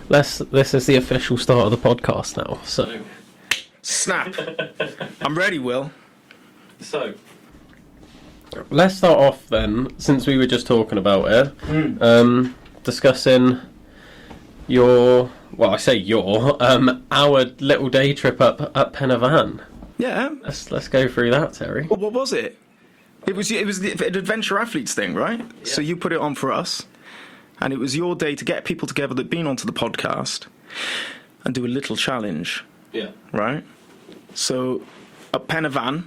This is the official start of the podcast now. So, Snap. I'm ready, Will. So, let's start off then, since we were just talking about it, discussing our little day trip up Penavan. Yeah. Let's go through that, Terry. Well, what was it? It was the Adventure Athletes thing, right? Yeah. So you put it on for us, and it was your day to get people together that'd been onto the podcast and do a little challenge. Yeah. Right? So, up Penavan.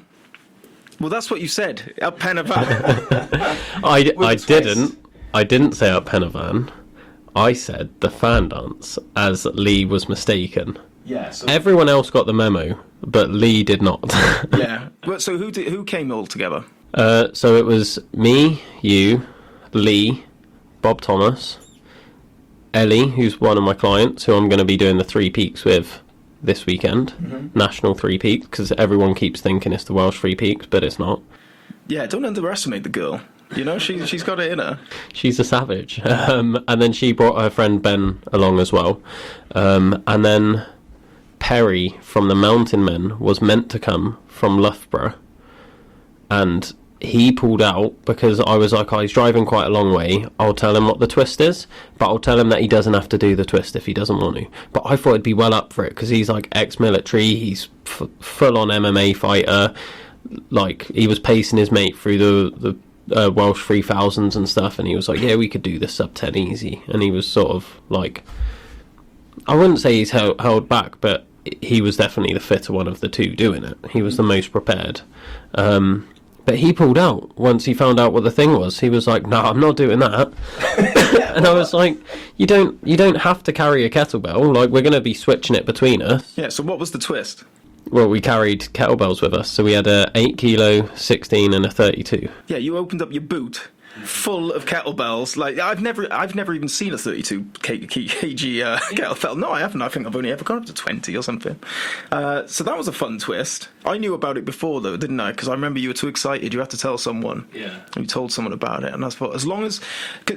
Well, that's what you said. Up Penavan. I didn't say up Penavan. I said the fan dance, as Lee was mistaken. Yeah. So everyone else got the memo, but Lee did not. Yeah. So who came all together? So it was me, you, Lee, Bob Thomas, Ellie, who's one of my clients, who I'm going to be doing the 3 Peaks with this weekend. Mm-hmm. National 3 Peaks, because everyone keeps thinking it's the Welsh 3 Peaks, but it's not. Yeah, don't underestimate the girl. You know, she's got it in her. She's a savage. And then she brought her friend Ben along as well. And then Perry from the Mountain Men was meant to come from Loughborough. And he pulled out because I was like, he's driving quite a long way. I'll tell him what the twist is, but I'll tell him that he doesn't have to do the twist if he doesn't want to. But I thought he'd be well up for it because he's like ex-military. He's full-on MMA fighter. Like, he was pacing his mate through the Welsh 3000s and stuff, and he was like, yeah, we could do this sub 10 easy. And he was sort of like, I wouldn't say he's held back, but he was definitely the fitter one of the two doing it. He was the most prepared. But he pulled out once he found out what the thing was. He was like, no, I'm not doing that. And I was like, you don't have to carry a kettlebell. Like, we're going to be switching it between us. Yeah, so what was the twist? Well, we carried kettlebells with us. So we had a 8 kilo, 16 and a 32. Yeah, you opened up your boot full of kettlebells. Like, I've never even seen a 32 kg kettlebell. No, I haven't. I think I've only ever gone up to 20 or something. So that was a fun twist. I knew about it before, though, didn't I? Because I remember you were too excited. You had to tell someone. Yeah. And you told someone about it. And I thought, as long as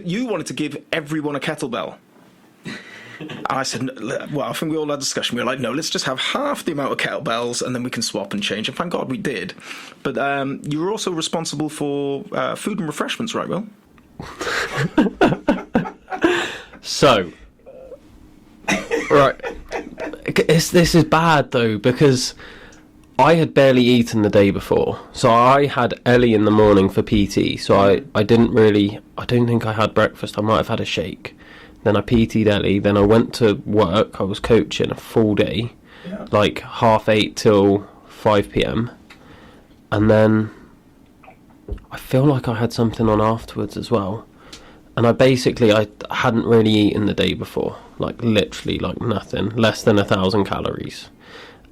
you wanted to give everyone a kettlebell. And I said, well, I think we all had a discussion. We were like, no, let's just have half the amount of kettlebells and then we can swap and change. And thank God we did. But you were also responsible for food and refreshments, right, Will? So, right. This is bad, though, because I had barely eaten the day before. So I had Ellie in the morning for PT. So I don't think I had breakfast. I might have had a shake. Then I PT'd Ellie, then I went to work, I was coaching a full day, like 8:30 till 5 p.m. And then I feel like I had something on afterwards as well. And I hadn't really eaten the day before, like literally like nothing, less than 1,000 calories.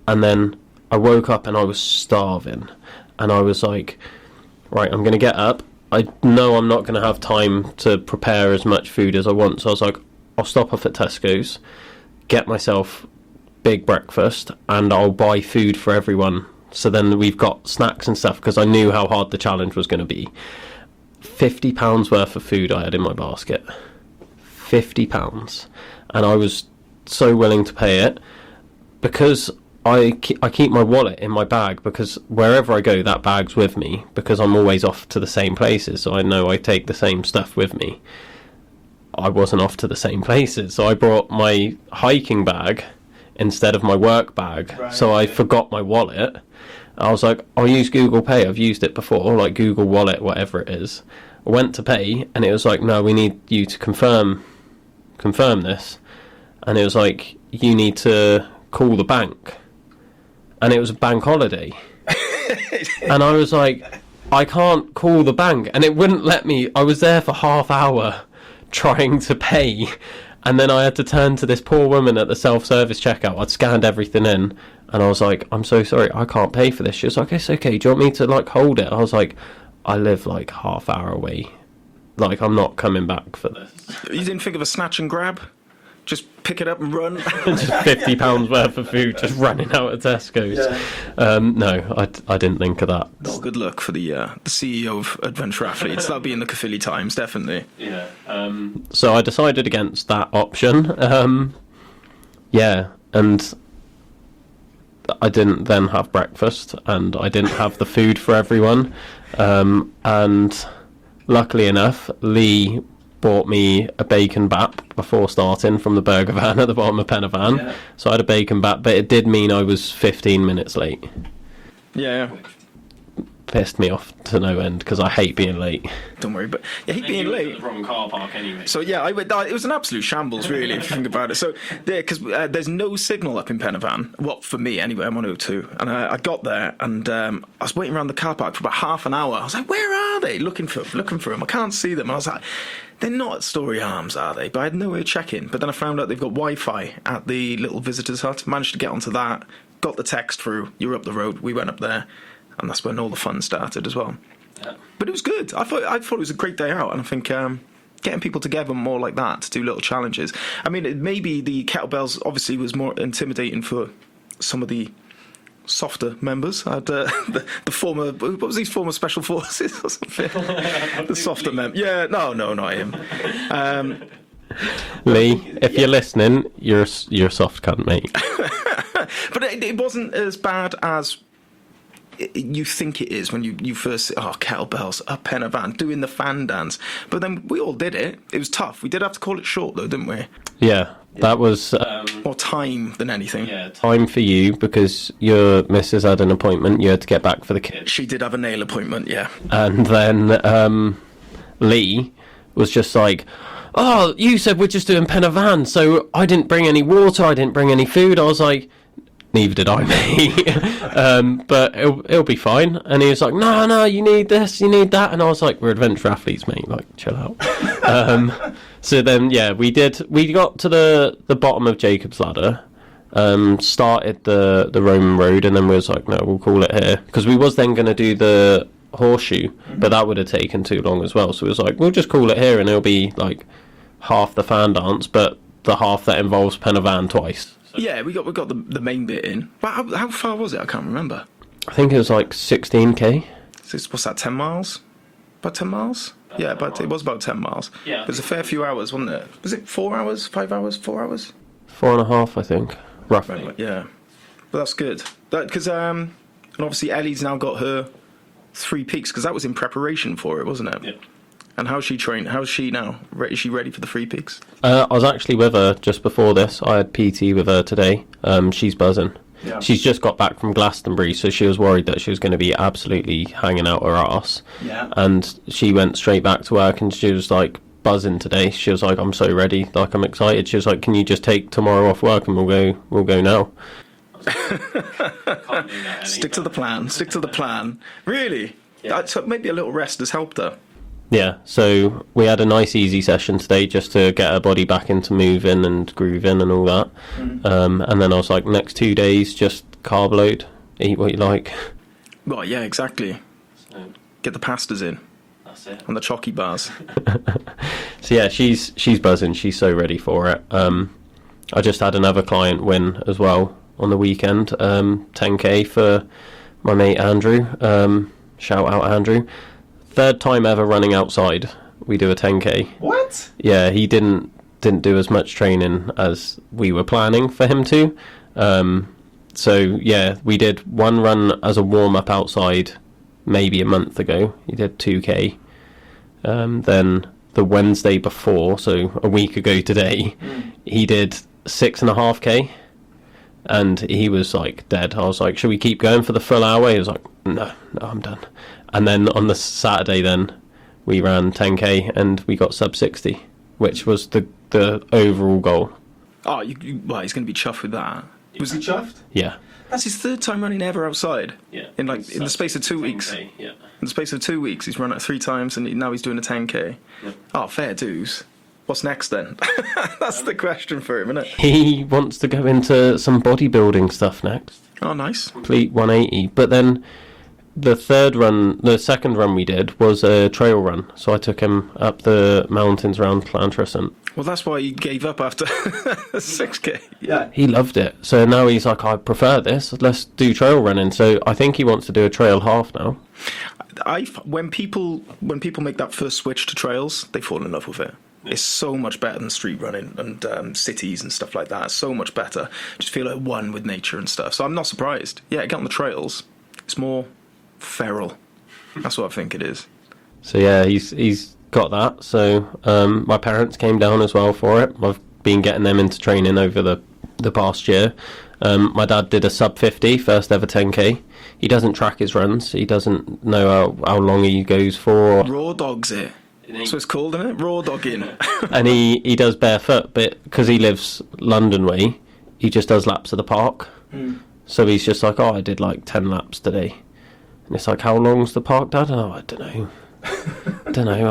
And then I woke up and I was starving. And I was like, right, I'm going to get up. I know I'm not going to have time to prepare as much food as I want, so I was like, I'll stop off at Tesco's, get myself big breakfast, and I'll buy food for everyone. So then we've got snacks and stuff, because I knew how hard the challenge was going to be. £50 worth of food I had in my basket. £50. And I was so willing to pay it, because I keep my wallet in my bag, because wherever I go, that bag's with me, because I'm always off to the same places, so I know I take the same stuff with me. I wasn't off to the same places, so I brought my hiking bag instead of my work bag, so I forgot my wallet. I was like, I'll use Google Pay, I've used it before, like Google Wallet, whatever it is. I went to pay, and it was like, no, we need you to confirm this. And it was like, you need to call the bank. And it was a bank holiday. And I was like, I can't call the bank. And it wouldn't let me. I was there for half hour trying to pay. And then I had to turn to this poor woman at the self-service checkout. I'd scanned everything in. And I was like, I'm so sorry, I can't pay for this. She was like, it's okay, do you want me to, like, hold it? I was like, I live, like, half hour away. Like, I'm not coming back for this. You didn't think of a snatch and grab? Just pick it up and run? Just £50 worth of food just running out of Tesco's. Yeah. No, I didn't think of that. Oh, good luck for the CEO of Adventure Athletes. That'll be in the Caerphilly Times, definitely. Yeah. So I decided against that option. Yeah, and I didn't then have breakfast, and I didn't have the food for everyone. And luckily enough, Lee bought me a bacon bap before starting from the burger van at the bottom of Pen y Fan. Yeah. So I had a bacon bap, but it did mean I was 15 minutes late. Yeah. Pissed me off to no end because I hate being late. Don't worry, but I hate being late. The wrong car park anyway. So yeah, it was an absolute shambles, really, if you think about it. So yeah, because there's no signal up in Pen y Fan. Well, for me anyway, I'm on O2, and I got there, and I was waiting around the car park for about half an hour. I was like, where are they? Looking for them. I can't see them. And I was like, they're not at Story Arms, are they? But I had no way of checking. But then I found out they've got Wi-Fi at the little visitors hut. Managed to get onto that. Got the text through. You're up the road. We went up there. And that's when all the fun started as well. Yeah. But it was good. I thought it was a great day out, and I think getting people together more like that to do little challenges. I mean, maybe the kettlebells obviously was more intimidating for some of the softer members. I had the former, what was these former special forces or something? The softer members. Yeah, no, not him. Lee, if you're listening, you're a soft cunt, mate. But it wasn't as bad as you think it is when you first see, kettlebells, a Pen y Fan, doing the fan dance. But then we all did it. It was tough. We did have to call it short, though, didn't we? Yeah, that was... more time than anything. Yeah, time for you, because your missus had an appointment. You had to get back for the kids. She did have a nail appointment, yeah. And then Lee was just like, oh, you said we're just doing Pen y Fan, so I didn't bring any water, I didn't bring any food. I was like... Neither did I, mate. But it'll be fine. And he was like, no, you need this, you need that. And I was like, we're adventure athletes, mate. Like, chill out. So then, yeah, we got to the bottom of Jacob's Ladder, started the Roman Road, and then we was like, no, we'll call it here. Because we was then going to do the horseshoe, but that would have taken too long as well. So it was like, we'll just call it here, and it'll be like half the fan dance, but the half that involves Pen y Fan twice. Yeah, we got the main bit in. How far was it? I can't remember. I think it was like 16k. So what's that, 10 miles? About 10 miles? Yeah, but it was about 10 miles. Yeah. It was a fair few hours, wasn't it? Was it 4 hours, 5 hours, 4 hours? 4.5, I think, roughly. Yeah. But that's good. Because and obviously Ellie's now got her 3 peaks, because that was in preparation for it, wasn't it? Yeah. And how's she trained? How's she now? Is she ready for the 3 peaks? I was actually with her just before this. I had PT with her today. She's buzzing. Yeah. She's just got back from Glastonbury, so she was worried that she was going to be absolutely hanging out her arse. Yeah. And she went straight back to work, and she was like buzzing today. She was like, "I'm so ready. Like, I'm excited." She was like, "Can you just take tomorrow off work and we'll go now?" Stick to the plan. Stick to the plan. Really? Yeah. So maybe a little rest has helped her. Yeah, so we had a nice easy session today just to get her body back into moving and grooving and all that. And then I was like, next 2 days, just carb load, eat what you like. Well, yeah, exactly. So, get the pastas in. That's it. And the chocky bars. So yeah, she's buzzing. She's so ready for it. I just had another client win as well on the weekend, 10k for my mate Andrew. Shout out Andrew. 3rd time ever running outside. We do a 10k. What? Yeah, he didn't do as much training as we were planning for him to. So yeah, we did one run as a warm up outside maybe a month ago. He did 2k. Then the Wednesday before, so a week ago today, he did 6.5k. And he was like dead. I was like, should we keep going for the full hour? He was like, no, I'm done. And then on the Saturday then, we ran 10k and we got sub 60, which was the overall goal. Oh, well, he's going to be chuffed with that. Was he chuffed? Yeah. That's his 3rd time running ever outside. Yeah. In the space of 2 weeks. Yeah. In the space of 2 weeks, he's run it 3 times, and now he's doing a 10k. Yep. Oh, fair dues. What's next then? That's the question for him, isn't it? He wants to go into some bodybuilding stuff next. Oh, nice. Complete 180. But then the second run we did was a trail run. So I took him up the mountains around Llantrisant. Well, that's why he gave up after 6k. Yeah. He loved it. So now he's like, I prefer this. Let's do trail running. So I think he wants to do a trail half now. When people make that first switch to trails, they fall in love with it. It's so much better than street running and cities and stuff like that. So much better. Just feel like one with nature and stuff. So I'm not surprised. Yeah, get on the trails. It's more feral. That's what I think it is. So yeah, he's got that. So my parents came down as well for it. I've been getting them into training over the past year. My dad did a sub 50 first ever 10k. He doesn't track his runs. He doesn't know how long he goes for. Raw dogs it. That's what it's called, isn't it? Raw dogging. And he does barefoot, but because he lives London way, he just does laps of the park. So he's just like, I did like 10 laps today. And it's like, how long's the park, Dad? Oh, I don't know.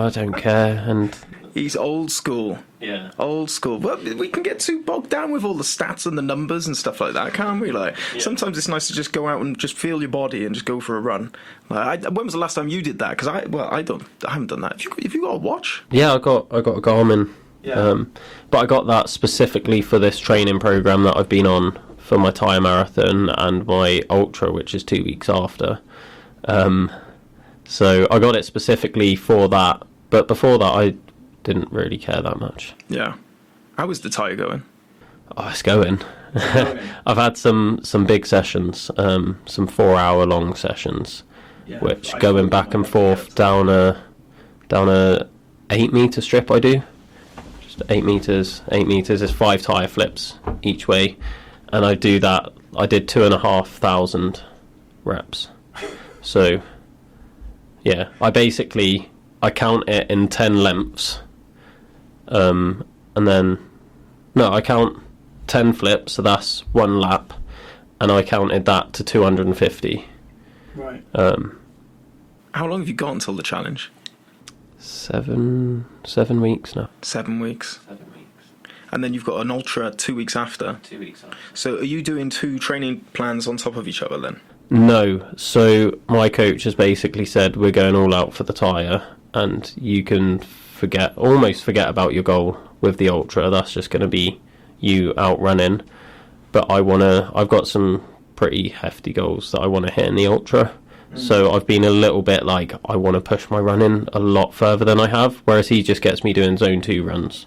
I don't care. And he's old school. Yeah. Old school. Well, we can get too bogged down with all the stats and the numbers and stuff like that, can't we? Like, sometimes it's nice to just go out and just feel your body and just go for a run. When was the last time you did that? Because I haven't done that. Have you got a watch? Yeah, I got a Garmin. Yeah. But I got that specifically for this training program that I've been on for my Tyre Marathon and my Ultra, which is 2 weeks after. So I got it specifically for that. But before that, I didn't really care that much. Yeah. How is the Tyre going? Oh, it's going. I've had some big sessions, some 4-hour long sessions, which going back and forth down a 8-meter strip. I do just 8 meters. 8 meters is 5 tyre flips each way, and I do that. I did 2,500 reps. So yeah, I count it in 10 lengths. And then I count 10 flips, so that's 1 lap, and I counted that to 250. Right. How long have you got until the challenge? 7 weeks now. 7 weeks. 7 weeks. And then you've got an ultra 2 weeks after. 2 weeks after. So are you doing 2 training plans on top of each other then? No. So my coach has basically said we're going all out for the Tyre, and you can almost forget about your goal with the ultra. That's just going to be you out running. But I've got some pretty hefty goals that I want to hit in the ultra. So I've been a little bit like, I want to push my running a lot further than I have, whereas he just gets me doing zone 2 runs.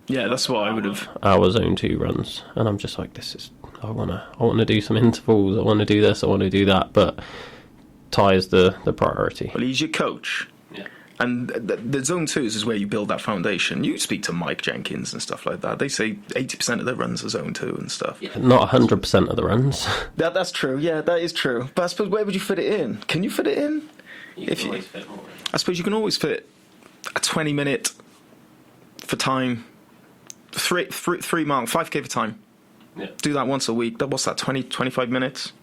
Yeah, that's what I would have. Our zone 2 runs, and I'm just like, I want to do some intervals. I want to do this. I want to do that. But Tyre's the priority. Well, he's your coach. And the zone 2s is where you build that foundation. You speak to Mike Jenkins and stuff like that. They say 80% of their runs are zone 2 and stuff. Yeah, not 100% of the runs. That's true. Yeah, that is true. But I suppose, where would you fit it in? Can you fit it in? You can always fit more in. I suppose you can always fit a 20-minute for time, 3 mile, 5k for time. Yeah. Do that once a week. What's that, 25 minutes?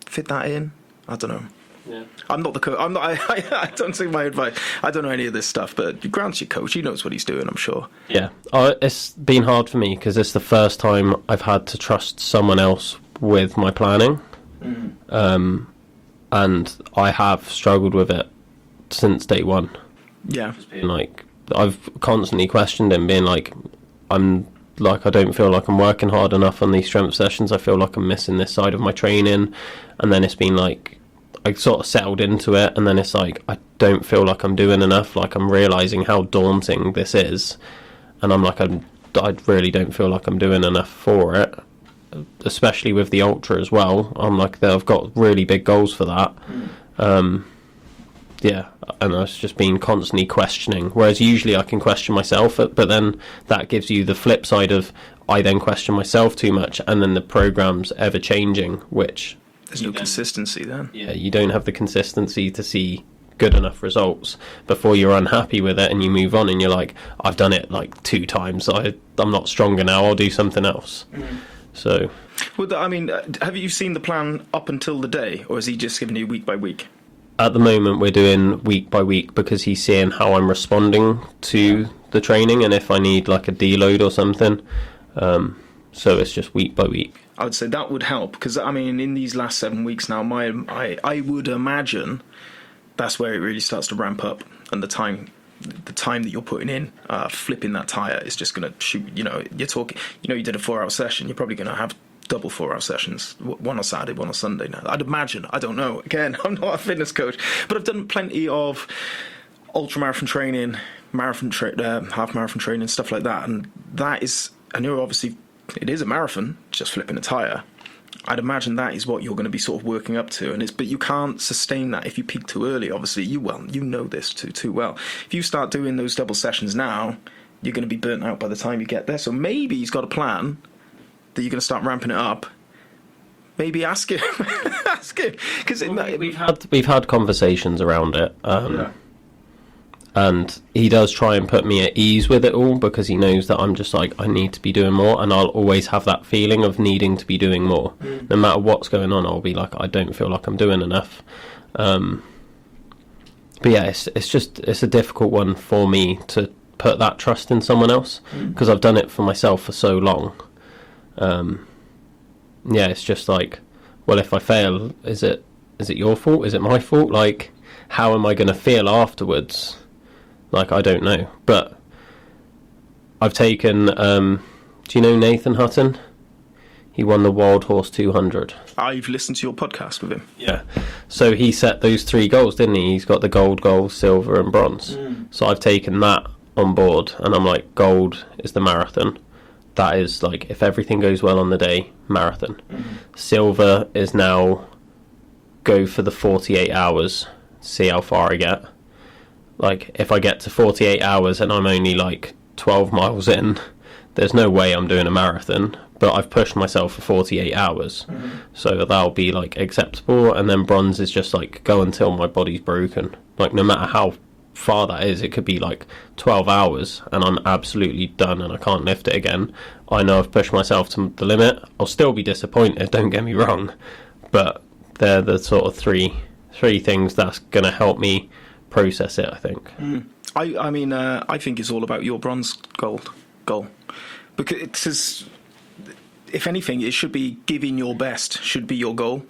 Fit that in? I don't know. Yeah. I'm not the coach. I don't take my advice. I don't know any of this stuff, but Grant's your coach. He knows what he's doing, I'm sure. Yeah. It's been hard for me because it's the first time I've had to trust someone else with my planning. And I have struggled with it since day one. Yeah. Like, I've constantly questioned him, being like, I don't feel like I'm working hard enough on these strength sessions. I feel like I'm missing this side of my training. And then it's been like, I sort of settled into it, and then it's like, I don't feel like I'm doing enough. Like, I'm realising how daunting this is, and I'm like, I really don't feel like I'm doing enough for it, especially with the ultra as well. I'm like, I've got really big goals for that. Yeah, and I've just been constantly questioning, whereas usually I can question myself, but then that gives you the flip side of, I then question myself too much, and then the program's ever changing, which... There's no consistency then. Yeah, you don't have the consistency to see good enough results before you're unhappy with it and you move on and you're like, I've done it like 2 times, I'm not stronger now, I'll do something else. So... Well, I mean, have you seen the plan up until the day, or is he just giving you week by week? At the moment, we're doing week by week because he's seeing how I'm responding to the training and if I need like a deload or something. So it's just week by week. I would say that would help because, I mean, in these last 7 weeks now, I would imagine that's where it really starts to ramp up, and the time that you're putting in, flipping that tyre is just going to shoot. You're talking. You did a 4-hour session. You're probably going to have double 4-hour sessions, one on Saturday, one on Sunday now. I'd imagine. I don't know. Again, I'm not a fitness coach, but I've done plenty of ultra marathon training, half marathon training, stuff like that, and that is, I know obviously it is a marathon, just flipping a tyre. I'd imagine that is what you're going to be sort of working up to, but you can't sustain that if you peak too early. Obviously, you know this too well. If you start doing those double sessions now, you're going to be burnt out by the time you get there. So maybe he's got a plan that you're going to start ramping it up. Maybe ask him, because we've had conversations around it, and he does try and put me at ease with it all, because he knows that I'm just like, I need to be doing more, and I'll always have that feeling of needing to be doing more. No matter what's going on, I'll be like, I don't feel like I'm doing enough. But yeah, it's a difficult one for me to put that trust in someone else, because I've done it for myself for so long. Yeah, it's just like, well, if I fail, is it your fault? Is it my fault? Like, how am I going to feel afterwards? Like, I don't know. But I've taken, do you know Nathan Hutton? He won the Wild Horse 200. I've listened to your podcast with him. Yeah. So he set those 3 goals, didn't he? He's got the gold, silver and bronze. So I've taken that on board, and I'm like, gold is the marathon. That is like, if everything goes well on the day, marathon. Silver is now go for the 48 hours, see how far I get. Like, if I get to 48 hours and I'm only like 12 miles in, there's no way I'm doing a marathon, but I've pushed myself for 48 hours. So that'll be like acceptable. And then bronze is just like, go until my body's broken. Like, no matter how far that is, it could be like 12 hours and I'm absolutely done and I can't lift it again. I know I've pushed myself to the limit. I'll still be disappointed, don't get me wrong, but they're the sort of three things that's going to help me process it, I think. I mean, I think it's all about your bronze goal, because if anything, it should be giving your best, should be your goal.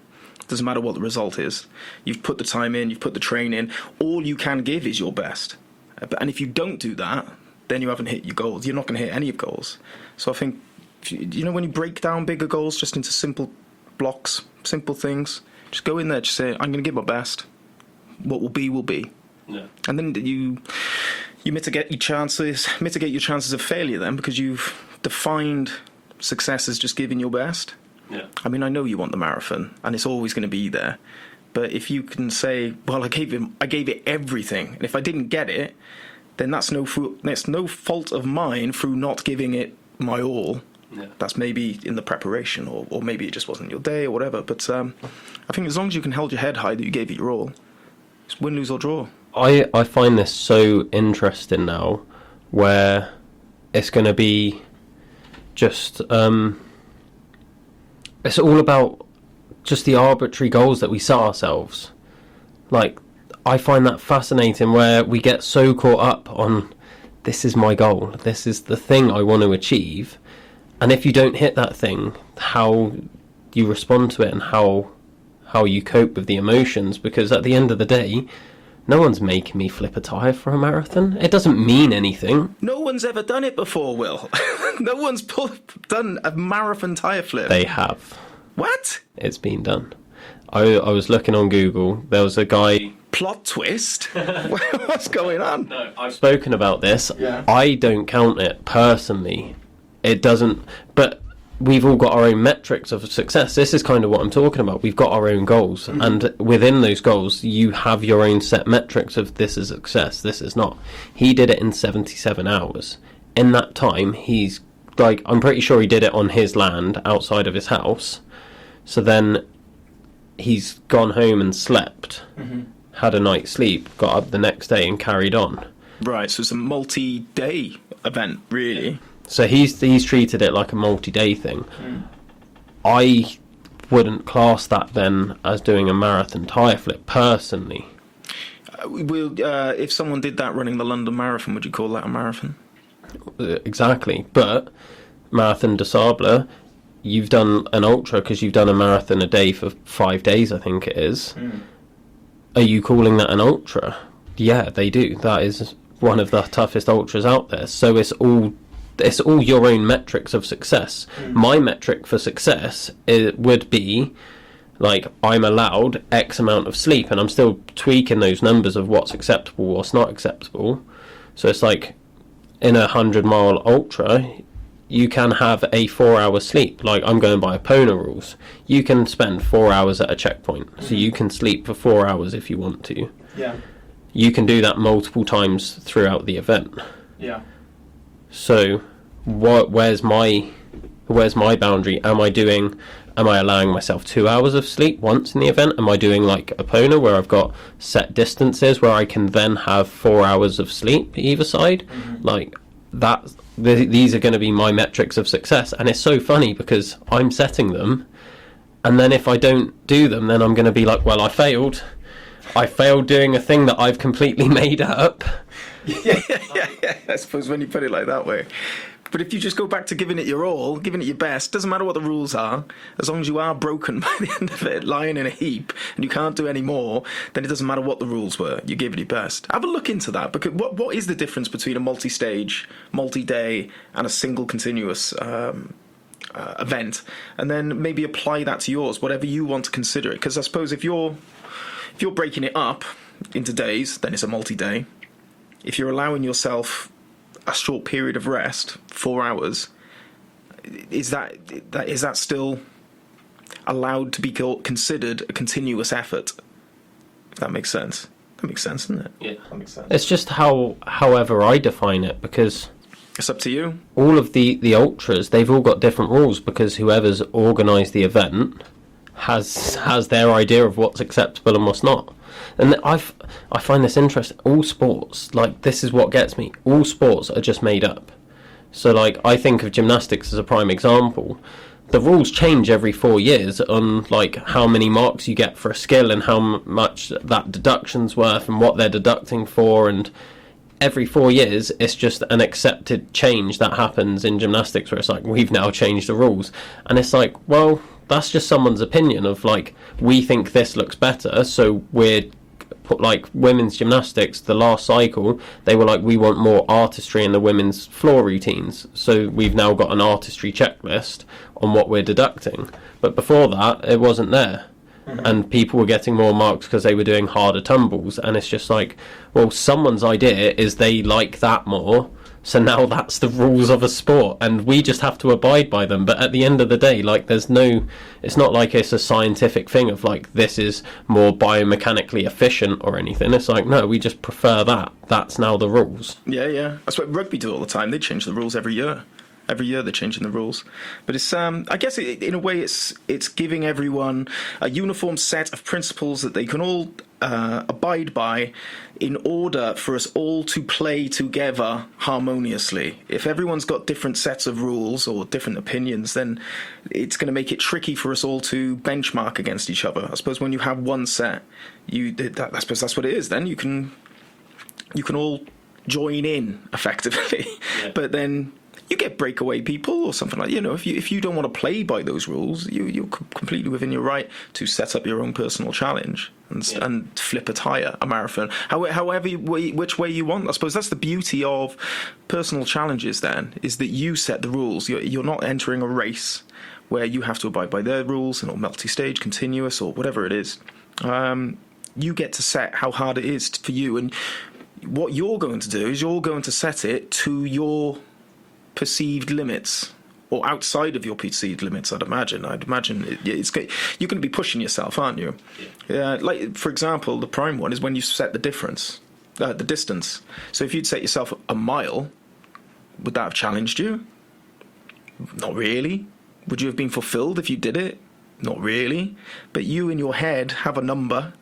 Doesn't matter what the result is. You've put the time in, you've put the train in. All you can give is your best. And if you don't do that, then you haven't hit your goals. You're not going to hit any of goals. So I think, when you break down bigger goals just into simple blocks, simple things, just go in there, just say, I'm going to give my best. What will be, will be. Yeah. And then you mitigate your chances of failure then, because you've defined success as just giving your best. Yeah. I mean, I know you want the marathon, and it's always going to be there. But if you can say, well, I gave it everything, and if I didn't get it, then that's no fault of mine through not giving it my all. Yeah. That's maybe in the preparation, or maybe it just wasn't your day or whatever. But I think as long as you can hold your head high that you gave it your all, it's win, lose or draw. I find this so interesting now, where it's going to be just... it's all about just the arbitrary goals that we set ourselves. Like, I find that fascinating, where we get so caught up on, this is my goal, this is the thing I want to achieve, and if you don't hit that thing, how you respond to it and how you cope with the emotions, because at the end of the day, no one's making me flip a tyre for a marathon. It doesn't mean anything. No one's ever done it before, Will. No one's done a marathon tyre flip. They have. What? It's been done. I was looking on Google. There was a guy... Plot twist? What's going on? No, I've spoken about this. Yeah. I don't count it personally. It doesn't... But we've all got our own metrics of success. This is kind of what I'm talking about. We've got our own goals. Mm-hmm. And within those goals, you have your own set metrics of this is success, this is not. He did it in 77 hours. In that time, he's... like, I'm pretty sure he did it on his land outside of his house. So then he's gone home and slept, had a night's sleep, got up the next day and carried on. Right, so it's a multi-day event, really. So he's treated it like a multi-day thing. I wouldn't class that then as doing a marathon tyre flip, personally. If someone did that running the London Marathon, would you call that a marathon? Exactly, but Marathon des Sables... You've done an ultra because you've done a marathon a day for 5 days, I think it is. Are you calling that an ultra? Yeah, they do. That is one of the toughest ultras out there. So it's all your own metrics of success. My metric for success would be like I'm allowed X amount of sleep, and I'm still tweaking those numbers of what's acceptable, what's not acceptable. So it's like in a 100-mile ultra, you can have a 4-hour sleep. Like I'm going by Epona rules. You can spend 4 hours at a checkpoint, so you can sleep for 4 hours if you want to. Yeah. You can do that multiple times throughout the event. Yeah. So, where's my boundary? Am I allowing myself 2 hours of sleep once in the event? Am I doing like Epona, where I've got set distances where I can then have 4 hours of sleep either side? Like that. These are going to be my metrics of success, and it's so funny because I'm setting them, and then if I don't do them, then I'm going to be like, well, I failed doing a thing that I've completely made up. Yeah. I suppose when you put it like that way. But if you just go back to giving it your all, giving it your best, doesn't matter what the rules are, as long as you are broken by the end of it, lying in a heap, and you can't do any more, then it doesn't matter what the rules were. You gave it your best. Have a look into that, because what is the difference between a multi-stage, multi-day, and a single continuous event? And then maybe apply that to yours, whatever you want to consider it. Because I suppose if you're breaking it up into days, then it's a multi-day. If you're allowing yourself a short period of rest, 4 hours, is that still allowed to be considered a continuous effort? If that makes sense. That makes sense, doesn't it? Yeah, that makes sense. It's just however I define it, because it's up to you. All of the ultras, they've all got different rules, because whoever's organised the event has their idea of what's acceptable and what's not. And I find this interesting. All sports, like, this is what gets me. All sports are just made up. So, like, I think of gymnastics as a prime example. The rules change every 4 years on, like, how many marks you get for a skill and how much that deduction's worth and what they're deducting for. And every 4 years, it's just an accepted change that happens in gymnastics, where it's like, we've now changed the rules. And it's like, well, that's just someone's opinion of, like, we think this looks better, so we're put, like, women's gymnastics, the last cycle, they were like, we want more artistry in the women's floor routines, so we've now got an artistry checklist on what we're deducting. But before that, it wasn't there. And people were getting more marks because they were doing harder tumbles, and it's just like, well, someone's idea is they like that more, so now that's the rules of a sport, and we just have to abide by them. But at the end of the day, like, it's not like it's a scientific thing of, like, this is more biomechanically efficient or anything. It's like, no, we just prefer that. That's now the rules. Yeah. That's what rugby do all the time. They change the rules every year. Every year they're changing the rules. But it's, I guess in a way it's giving everyone a uniform set of principles that they can all abide by in order for us all to play together harmoniously. If everyone's got different sets of rules or different opinions, then it's going to make it tricky for us all to benchmark against each other. I suppose when you have one set, I suppose that's what it is. Then you can all join in effectively. Yeah. But then you get breakaway people or something like, if you don't want to play by those rules, you're completely within your right to set up your own personal challenge and flip a tire, a marathon, which way you want. I suppose that's the beauty of personal challenges then, is that you set the rules. You're not entering a race where you have to abide by their rules, or multi-stage, continuous, or whatever it is. You get to set how hard it is for you, and what you're going to do is you're going to set it to your perceived limits, or outside of your perceived limits. I'd imagine it's you're going to be pushing yourself, aren't you? Yeah. Like, for example, the prime one is when you set the distance. So if you'd set yourself a mile, would that have challenged you? Not really. Would you have been fulfilled if you did it? Not really. But you in your head have a number.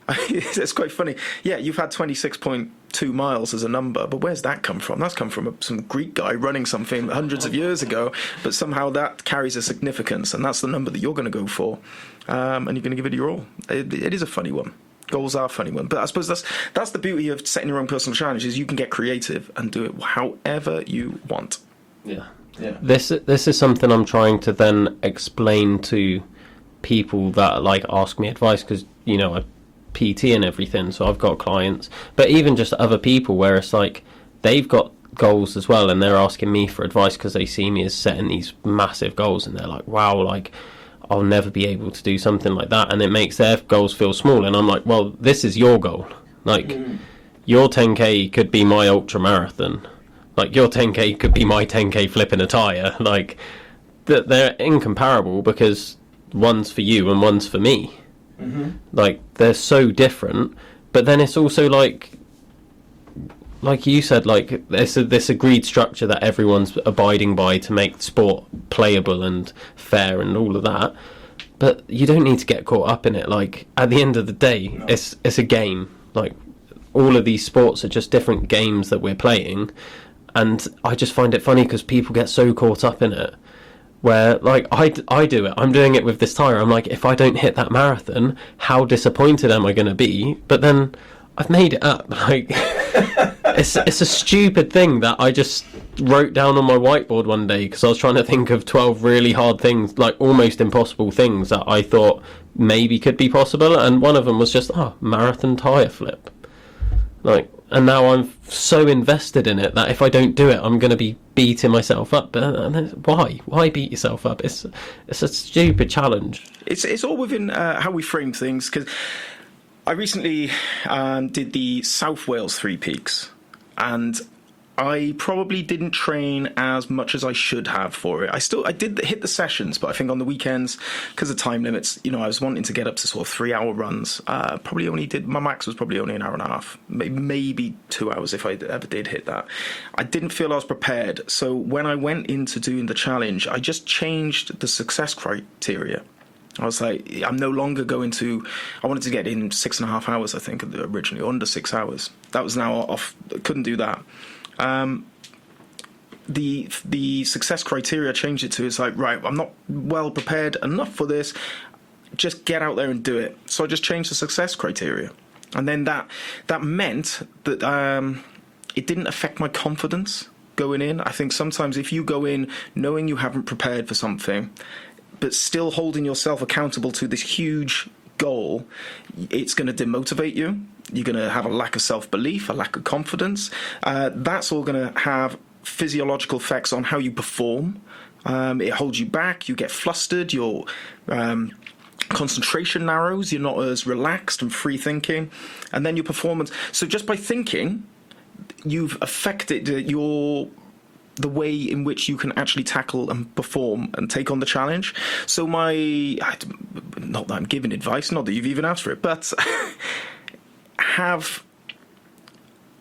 It's quite funny. Yeah, you've had 26.2 miles as a number, but where's that come from? That's come from some Greek guy running something hundreds of years ago, but somehow that carries a significance, and that's the number that you're going to go for, and you're going to give it your all. It is a funny one. Goals are a funny one, but I suppose that's the beauty of setting your own personal challenges. You can get creative and do it however you want. Yeah. This is something I'm trying to then explain to people that, like, ask me advice, because I PT and everything, so I've got clients, but even just other people where it's like they've got goals as well, and they're asking me for advice because they see me as setting these massive goals, and they're like, wow, like, I'll never be able to do something like that, and it makes their goals feel small. And I'm like, well, this is your goal. Like, your 10k could be my ultra marathon. Like, your 10k could be my 10k flipping a tyre. Like, they're incomparable because one's for you and one's for me. Like, they're so different. But then it's also like you said, like, there's this agreed structure that everyone's abiding by to make sport playable and fair and all of that. But you don't need to get caught up in it. Like, at the end of the day, it's a game. Like, all of these sports are just different games that we're playing. And I just find it funny because people get so caught up in it. Where, like, I do it. I'm doing it with this tyre. I'm like, if I don't hit that marathon, how disappointed am I going to be? But then I've made it up. Like, it's a stupid thing that I just wrote down on my whiteboard one day because I was trying to think of 12 really hard things, like almost impossible things that I thought maybe could be possible. And one of them was just, marathon tyre flip. Like, and now I'm so invested in it that if I don't do it, I'm going to be beating myself up. Why beat yourself up? It's a stupid challenge. It's all within how we frame things. Because I recently did the South Wales Three Peaks, and I probably didn't train as much as I should have for it. I did hit the sessions, but I think on the weekends, because of time limits, I was wanting to get up to sort of 3-hour runs. Probably only did, my max was probably only an hour and a half, maybe 2 hours if I ever did hit that. I didn't feel I was prepared. So when I went into doing the challenge, I just changed the success criteria. I was like, I'm no longer I wanted to get in 6.5 hours, I think, originally, under 6 hours. That was now off, couldn't do that. The success criteria I changed it to is like, right, I'm not well prepared enough for this, just get out there and do it. So I just changed the success criteria, and then that meant that it didn't affect my confidence going in. I think sometimes if you go in knowing you haven't prepared for something but still holding yourself accountable to this huge goal, it's going to demotivate you. You're going to have a lack of self-belief, a lack of confidence. That's all going to have physiological effects on how you perform. It holds you back. You get flustered. Your concentration narrows. You're not as relaxed and free-thinking. And then your performance. So just by thinking, you've affected the way in which you can actually tackle and perform and take on the challenge. So not that I'm giving advice, not that you've even asked for it, but have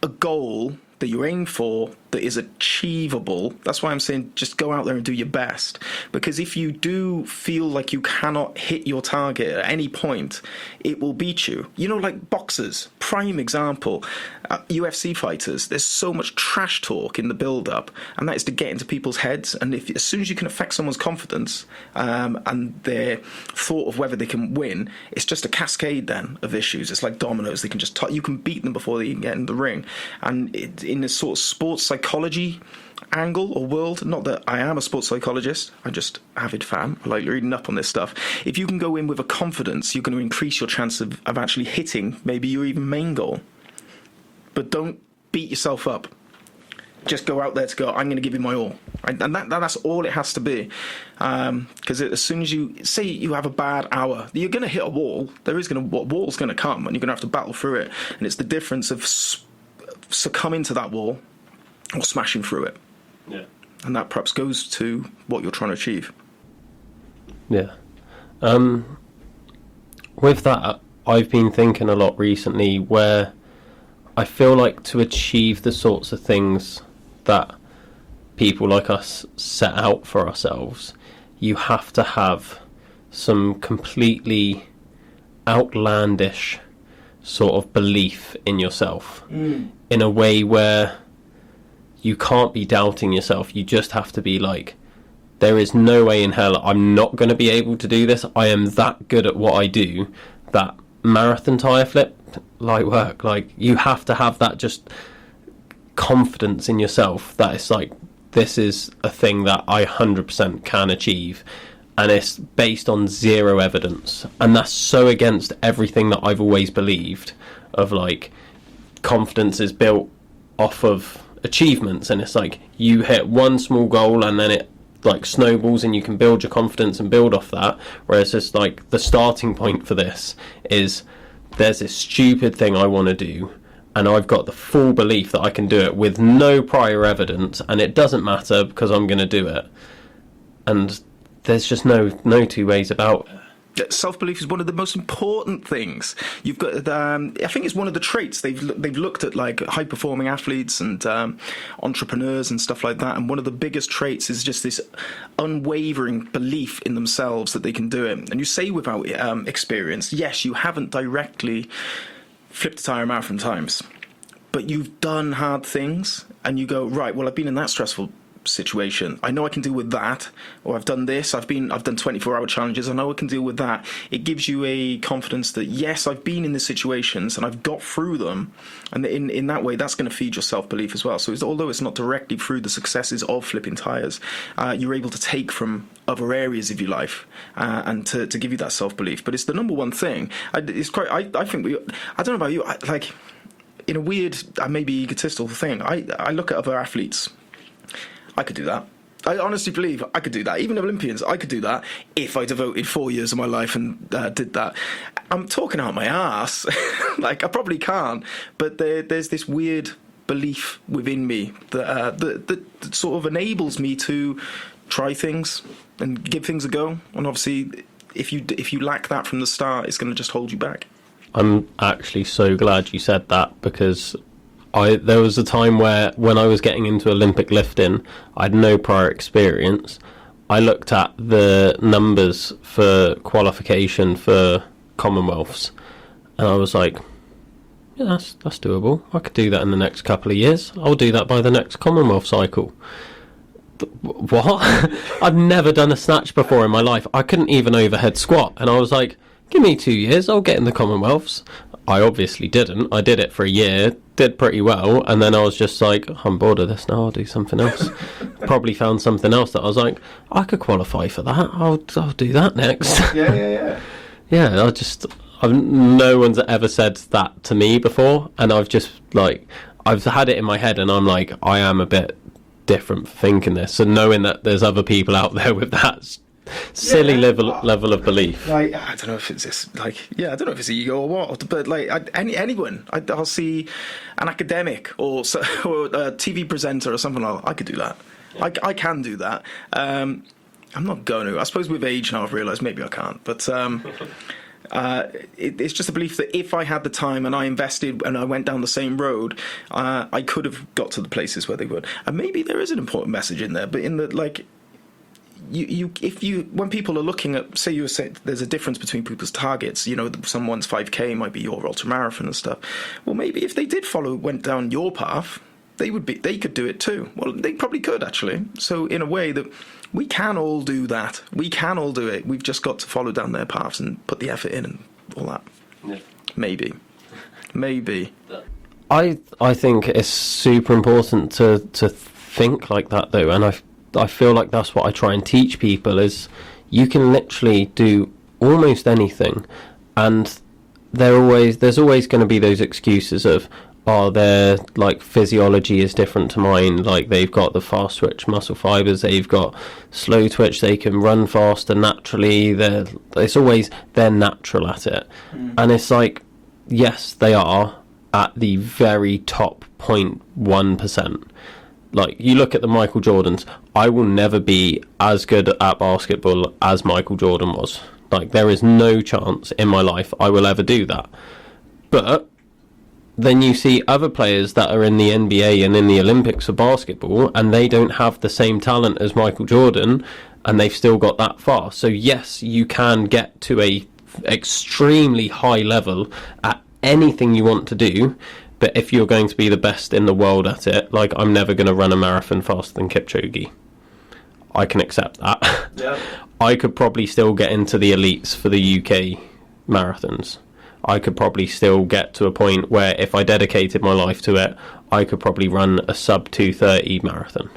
a goal that you aim for that is achievable. That's why I'm saying just go out there and do your best. Because if you do feel like you cannot hit your target at any point, it will beat you. Like boxers, prime example, UFC fighters, there's so much trash talk in the build-up, and that is to get into people's heads. And as soon as you can affect someone's confidence and their thought of whether they can win, it's just a cascade then of issues. It's like dominoes. They can just you can beat them before they even get in the ring. And in this sort of sports psychology angle or world, not that I am a sports psychologist, I'm just avid fan, I like reading up on this stuff. If you can go in with a confidence, you're going to increase your chance of actually hitting maybe your even main goal. But don't beat yourself up. Just go out there to go, I'm going to give you my all. Right? And that's all it has to be. Because as soon as you say you have a bad hour, you're going to hit a wall. Wall's going to come, and you're going to have to battle through it. And it's the difference of succumbing to that wall or smashing through it. Yeah. And that perhaps goes to what you're trying to achieve. Yeah. With that, I've been thinking a lot recently where I feel like to achieve the sorts of things that people like us set out for ourselves, you have to have some completely outlandish sort of belief in yourself in a way where you can't be doubting yourself. You just have to be like, there is no way in hell I'm not going to be able to do this. I am that good at what I do that marathon tyre flip, light work. Like, you have to have that just confidence in yourself that it's like, this is a thing that I 100% can achieve, and it's based on zero evidence. And that's so against everything that I've always believed of, like, confidence is built off of achievements, and it's like you hit one small goal and then it like snowballs, and you can build your confidence and build off that. Whereas just like the starting point for this is there's this stupid thing I want to do, and I've got the full belief that I can do it with no prior evidence, and it doesn't matter because I'm going to do it. And there's just no two ways about it. Self-belief is one of the most important things. You've got, I think it's one of the traits they've looked at, like high-performing athletes and entrepreneurs and stuff like that. And one of the biggest traits is just this unwavering belief in themselves that they can do it. And you say without experience, yes, you haven't directly flipped a tire a marathon times, but you've done hard things, and you go, right, well, I've been in that stressful situation, I know I can deal with that, or I've done this, I've done 24-hour challenges, I know I can deal with that. It gives you a confidence that yes, I've been in these situations and I've got through them, and in that way that's going to feed your self-belief as well. So although it's not directly through the successes of flipping tires, you're able to take from other areas of your life and to give you that self-belief. But it's the number one thing. I think I don't know about you, like in a weird, maybe egotistical thing, I look at other athletes. I could do that. I honestly believe I could do that. Even Olympians, I could do that if I devoted 4 years of my life and did that. I'm talking out my ass. Like, I probably can't. But there's this weird belief within me that sort of enables me to try things and give things a go. And obviously, if you lack that from the start, it's going to just hold you back. I'm actually so glad you said that, because there was a time where when I was getting into Olympic lifting, I had no prior experience. I looked at the numbers for qualification for Commonwealths, and I was like, yeah, that's doable. I could do that in the next couple of years. I'll do that by the next Commonwealth cycle. What? I've never done a snatch before in my life. I couldn't even overhead squat, and I was like, give me 2 years, I'll get in the Commonwealths. I obviously didn't. I did it for a year, did pretty well, and then I was just like, I'm bored of this now, I'll do something else. Probably found something else that I was like, I could qualify for that, I'll do that next. Yeah. Yeah, no one's ever said that to me before, and I've just, like, I've had it in my head, and I'm like, I am a bit different for thinking this, and knowing that there's other people out there with that silly level of belief. Like, I don't know if it's this, like, I don't know if it's ego or what, but like anyone, I'll see an academic or a TV presenter or something like that. I could do that. I can do that. I'm not going to. I suppose with age now I've realised maybe I can't, but it's just a belief that if I had the time and I invested and I went down the same road, I could have got to the places where they would. And maybe there is an important message in there, but in the, like, when people are looking at, say you said there's a difference between people's targets, you know, someone's 5k might be your ultra marathon and stuff. Well, maybe if they went down your path, they could do it too. Well, they probably could actually. So in a way that we can all do that. We can all do it. We've just got to follow down their paths and put the effort in and all that. Yeah. Maybe. I think it's super important to think like that though, and I feel like that's what I try and teach people, is you can literally do almost anything, and there's always going to be those excuses of, their like physiology is different to mine, like they've got the fast twitch muscle fibers, they've got slow twitch, they can run faster naturally, they're natural at it. And it's like, yes, they are at the very top 0.1%. Like, you look at the Michael Jordans, I will never be as good at basketball as Michael Jordan was. Like, there is no chance in my life I will ever do that. But then you see other players that are in the NBA and in the Olympics for basketball, and they don't have the same talent as Michael Jordan, and they've still got that far. So yes, you can get to a extremely high level at anything you want to do. But if you're going to be the best in the world at it, like, I'm never going to run a marathon faster than Kipchoge. I can accept that. Yeah. I could probably still get into the elites for the UK marathons. I could probably still get to a point where if I dedicated my life to it, I could probably run a sub 2:30 marathon.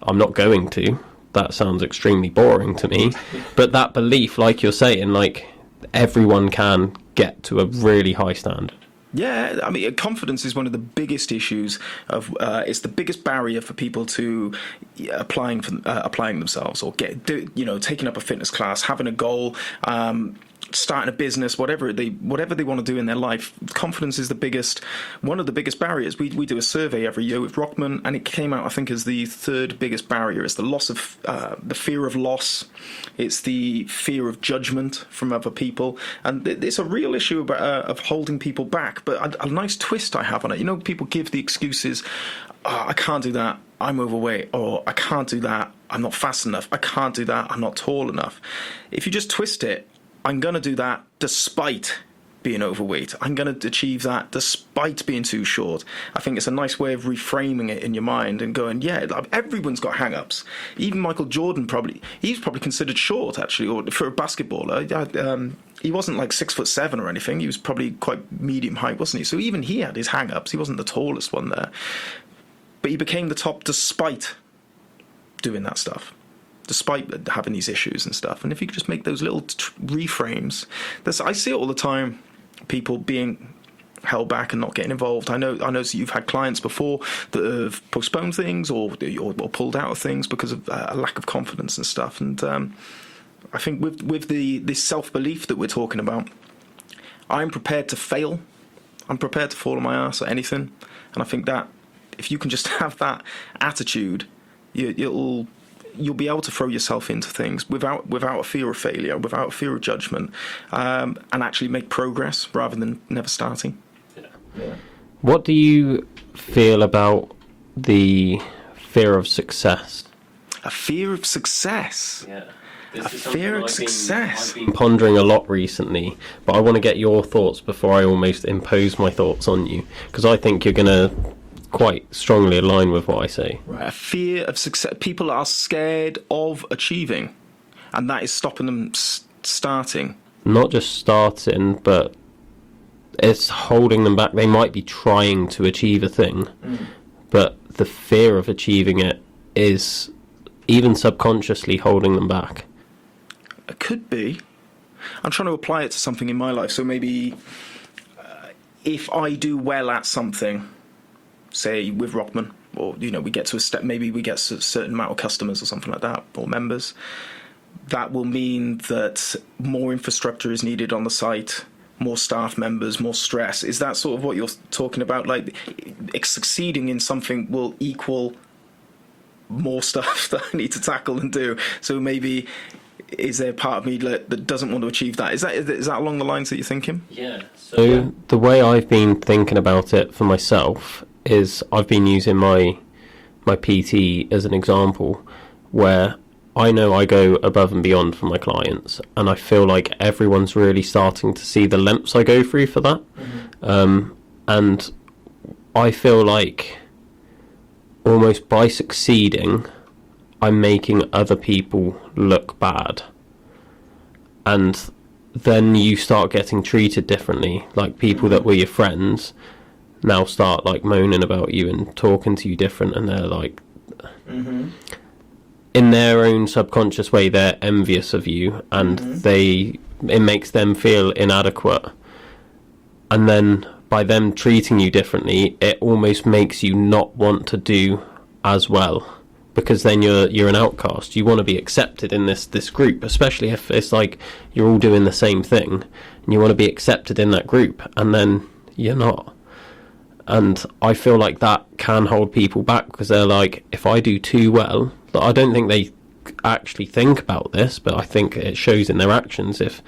I'm not going to. That sounds extremely boring to me. But that belief, like you're saying, like, everyone can get to a really high standard. Yeah, I mean, confidence is one of the biggest issues of. It's the biggest barrier for people to applying themselves or taking up a fitness class, having a goal. Starting a business, whatever they want to do in their life, confidence is one of the biggest barriers. We do a survey every year with Rockman, and it came out, I think, as the third biggest barrier. It's the fear of loss. It's the fear of judgment from other people, and it's a real issue of holding people back. But a nice twist I have on it. People give the excuses. Oh, I can't do that. I'm overweight. Or I can't do that. I'm not fast enough. I can't do that. I'm not tall enough. If you just twist it, I'm going to do that despite being overweight. I'm going to achieve that despite being too short. I think it's a nice way of reframing it in your mind and going, yeah, everyone's got hang-ups. Even Michael Jordan he's probably considered short, actually, or for a basketballer. He wasn't like 6'7" or anything. He was probably quite medium height, wasn't he? So even he had his hang-ups. He wasn't the tallest one there. But he became the top despite doing that stuff. Despite having these issues and stuff. And if you could just make those little reframes, I see it all the time, people being held back and not getting involved. I know that you've had clients before that have postponed things or pulled out of things because of a lack of confidence and stuff. And I think with this self-belief that we're talking about, I'm prepared to fail. I'm prepared to fall on my ass at anything. And I think that if you can just have that attitude, you'll be able to throw yourself into things without a fear of failure, without a fear of judgment, and actually make progress rather than never starting. Yeah. What do you feel about the fear of success? A fear of success? Yeah. A fear of success? I've been pondering a lot recently, but I want to get your thoughts before I almost impose my thoughts on you, because I think you're going to quite strongly align with what I say. Right. A fear of success. People are scared of achieving, and that is stopping them starting. Not just starting, but it's holding them back. They might be trying to achieve a thing, but the fear of achieving it is even subconsciously holding them back. It could be. I'm trying to apply it to something in my life. So maybe if I do well at something, say with Rockman, or we get to a step, maybe we get a certain amount of customers or something like that, or members, that will mean that more infrastructure is needed on the site, more staff members, more stress. Is that sort of what you're talking about? Like, succeeding in something will equal more stuff that I need to tackle and do. So maybe, is there part of me that doesn't want to achieve that? Is that along the lines that you're thinking? Yeah. So the way I've been thinking about it for myself is I've been using my PT as an example, where I know I go above and beyond for my clients, and I feel like everyone's really starting to see the lengths I go through for that. And I feel like almost by succeeding, I'm making other people look bad. And then you start getting treated differently. Like, people that were your friends now start like moaning about you and talking to you different, and they're like, in their own subconscious way, they're envious of you, and it makes them feel inadequate. And then by them treating you differently, it almost makes you not want to do as well, because then you're an outcast. You want to be accepted in this group, especially if it's like you're all doing the same thing, and you want to be accepted in that group, and then you're not. And I feel like that can hold people back, because they're like, if I do too well, I don't think they actually think about this, but I think it shows in their actions. If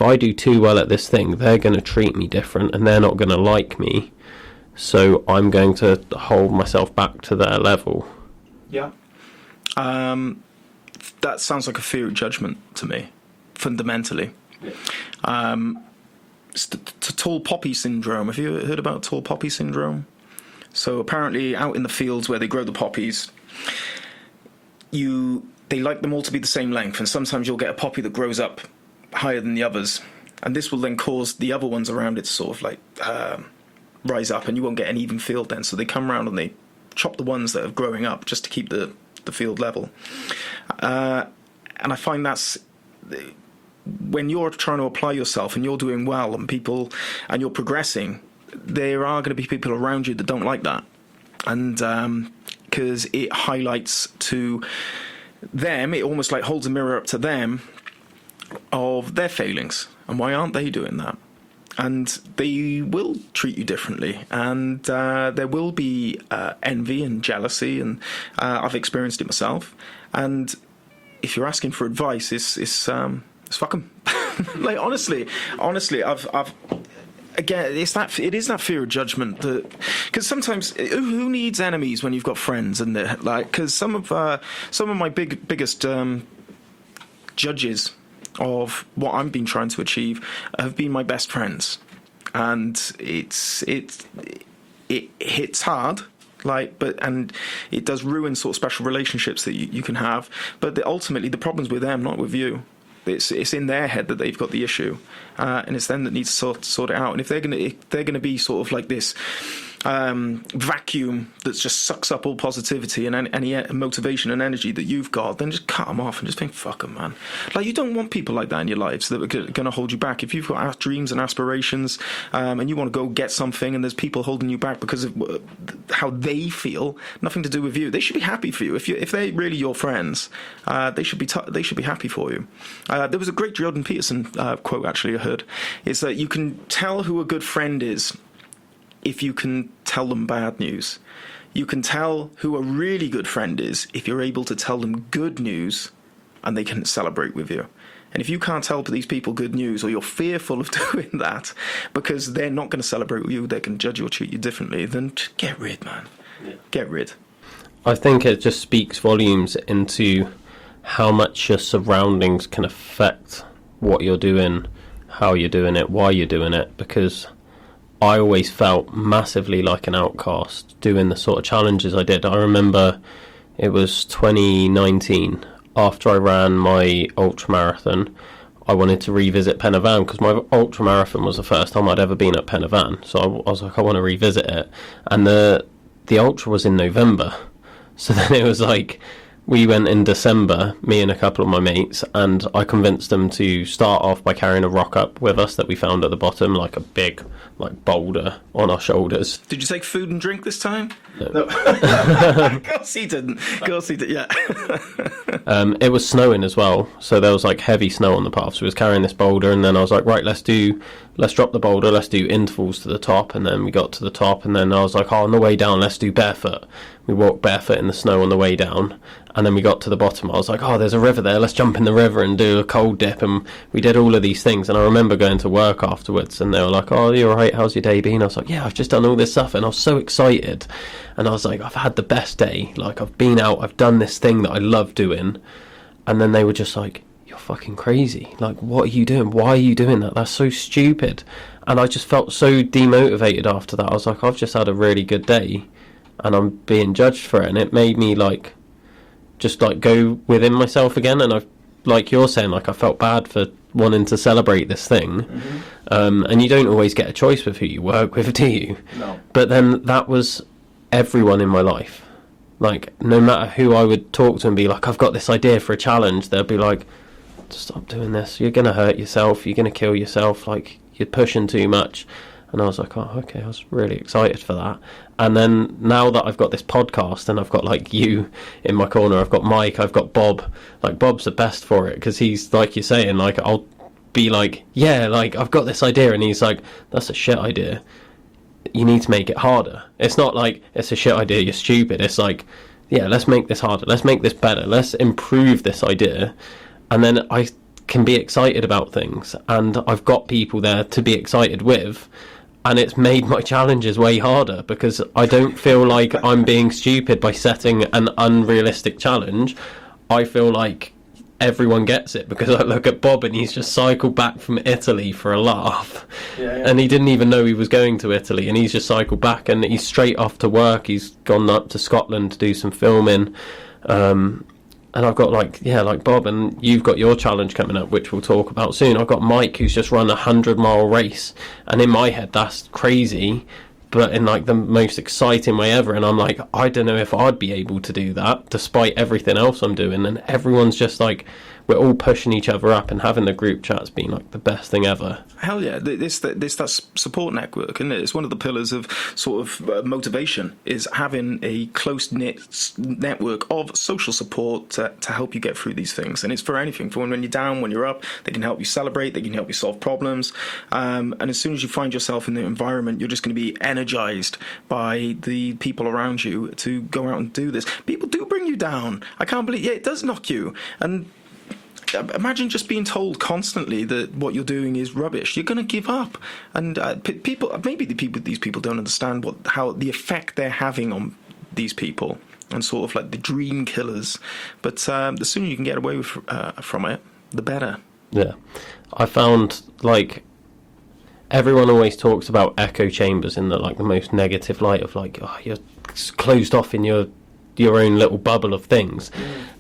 I do too well at this thing, they're going to treat me different, and they're not going to like me. So I'm going to hold myself back to their level. Yeah. That sounds like a fear of judgment to me, fundamentally. Yeah. It's the tall poppy syndrome. Have you heard about tall poppy syndrome? So apparently out in the fields where they grow the poppies, they like them all to be the same length, and sometimes you'll get a poppy that grows up higher than the others, and this will then cause the other ones around it to sort of like rise up, and you won't get an even field then. So they come around and they chop the ones that are growing up just to keep the field level. And I find that's... when you're trying to apply yourself and you're doing well and you're progressing, there are going to be people around you that don't like that, and because it highlights to them, it almost like holds a mirror up to them of their failings and why aren't they doing that. And they will treat you differently, and there will be envy and jealousy, and I've experienced it myself. And if you're asking for advice, it's fuck them. Like honestly, I've again, it is that fear of judgment that, because sometimes who needs enemies when you've got friends, and like, because some of my biggest judges of what I've been trying to achieve have been my best friends, and it hits hard, and it does ruin sort of special relationships that you can have, but ultimately the problem's with them, not with you. It's in their head that they've got the issue, and it's them that needs to sort it out. And if they're gonna be sort of like this vacuum that just sucks up all positivity and any motivation and energy that you've got, then just cut them off and just think, fuck them, man. Like, you don't want people like that in your lives that are going to hold you back. If you've got dreams and aspirations, and you want to go get something, and there's people holding you back because of how they feel, nothing to do with you. They should be happy for you. If they're really your friends, they should be happy for you. There was a great Jordan Peterson quote actually I heard. Is that you can tell who a good friend is if you can tell them bad news. You can tell who a really good friend is if you're able to tell them good news and they can celebrate with you. And if you can't tell these people good news, or you're fearful of doing that because they're not going to celebrate with you, they can judge you or treat you differently, then just get rid, man. Yeah. Get rid. I think it just speaks volumes into how much your surroundings can affect what you're doing, how you're doing it, why you're doing it, because I always felt massively like an outcast doing the sort of challenges I did. I remember it was 2019, after I ran my ultramarathon, I wanted to revisit Pen y Fan, because my ultramarathon was the first time I'd ever been at Pen y Fan. So I was like, I want to revisit it. And the ultra was in November. So then it was like, we went in December, me and a couple of my mates, and I convinced them to start off by carrying a rock up with us that we found at the bottom, like a big boulder on our shoulders. Did you take food and drink this time? No. Of course he didn't. Of course he did, yeah. It was snowing as well, so there was like heavy snow on the path, so we was carrying this boulder, and then I was like, right, let's drop the boulder, let's do intervals to the top, and then we got to the top, and then I was like, oh, on the way down, let's do barefoot. We walked barefoot in the snow on the way down, and then we got to the bottom. I was like, oh, there's a river there, let's jump in the river and do a cold dip, and we did all of these things. And I remember going to work afterwards, and they were like, oh, you alright, how's your day been? I was like, yeah, I've just done all this stuff, and I was so excited, and I was like, I've had the best day, like, I've been out, I've done this thing that I love doing. And then they were just like, you're fucking crazy, like, what are you doing? Why are you doing that? That's so stupid. And I just felt so demotivated after that. I was like, I've just had a really good day and I'm being judged for it, and it made me just go within myself again. And I, like you're saying, I felt bad for wanting to celebrate this thing. Mm-hmm. And you don't always get a choice with who you work with, do you? No. But then that was everyone in my life. Like, no matter who I would talk to and be like, I've got this idea for a challenge, they'll be like, stop doing this, you're going to hurt yourself, you're going to kill yourself, like, you're pushing too much. And I was like, oh, okay, I was really excited for that. And then now that I've got this podcast and I've got, like, you in my corner, I've got Mike, I've got Bob. Like, Bob's the best for it, because he's, like you're saying, like, I'll be like, yeah, like, I've got this idea. And he's like, that's a shit idea. You need to make it harder. It's not like, it's a shit idea, you're stupid. It's like, yeah, let's make this harder. Let's make this better. Let's improve this idea. And then I can be excited about things. And I've got people there to be excited with. And it's made my challenges way harder, because I don't feel like I'm being stupid by setting an unrealistic challenge. I feel like everyone gets it, because I look at Bob and he's just cycled back from Italy for a laugh. Yeah. And he didn't even know he was going to Italy, and he's just cycled back, and he's straight off to work. He's gone up to Scotland to do some filming. And I've got like Bob, and you've got your challenge coming up, which we'll talk about soon. I've got Mike, who's just run a 100-mile race, and in my head that's crazy, but in like the most exciting way ever. And I'm like, I don't know if I'd be able to do that despite everything else I'm doing. And everyone's just like, we're all pushing each other up, and having the group chat's been like the best thing ever. Hell yeah, that support network, isn't it? It's one of the pillars of sort of motivation, is having a close-knit network of social support to help you get through these things. And it's for anything, for when you're down, when you're up, they can help you celebrate, they can help you solve problems. And as soon as you find yourself in the environment, you're just going to be energized by the people around you to go out and do this. People do bring you down. I can't believe, yeah, it does knock you. And imagine just being told constantly that what you're doing is rubbish. You're going to give up. And these people don't understand how the effect they're having on these people, and sort of like the dream killers. But the sooner you can get away from it, the better. Yeah. I found, like, everyone always talks about echo chambers in the most negative light of like, oh, you're closed off in your own little bubble of things.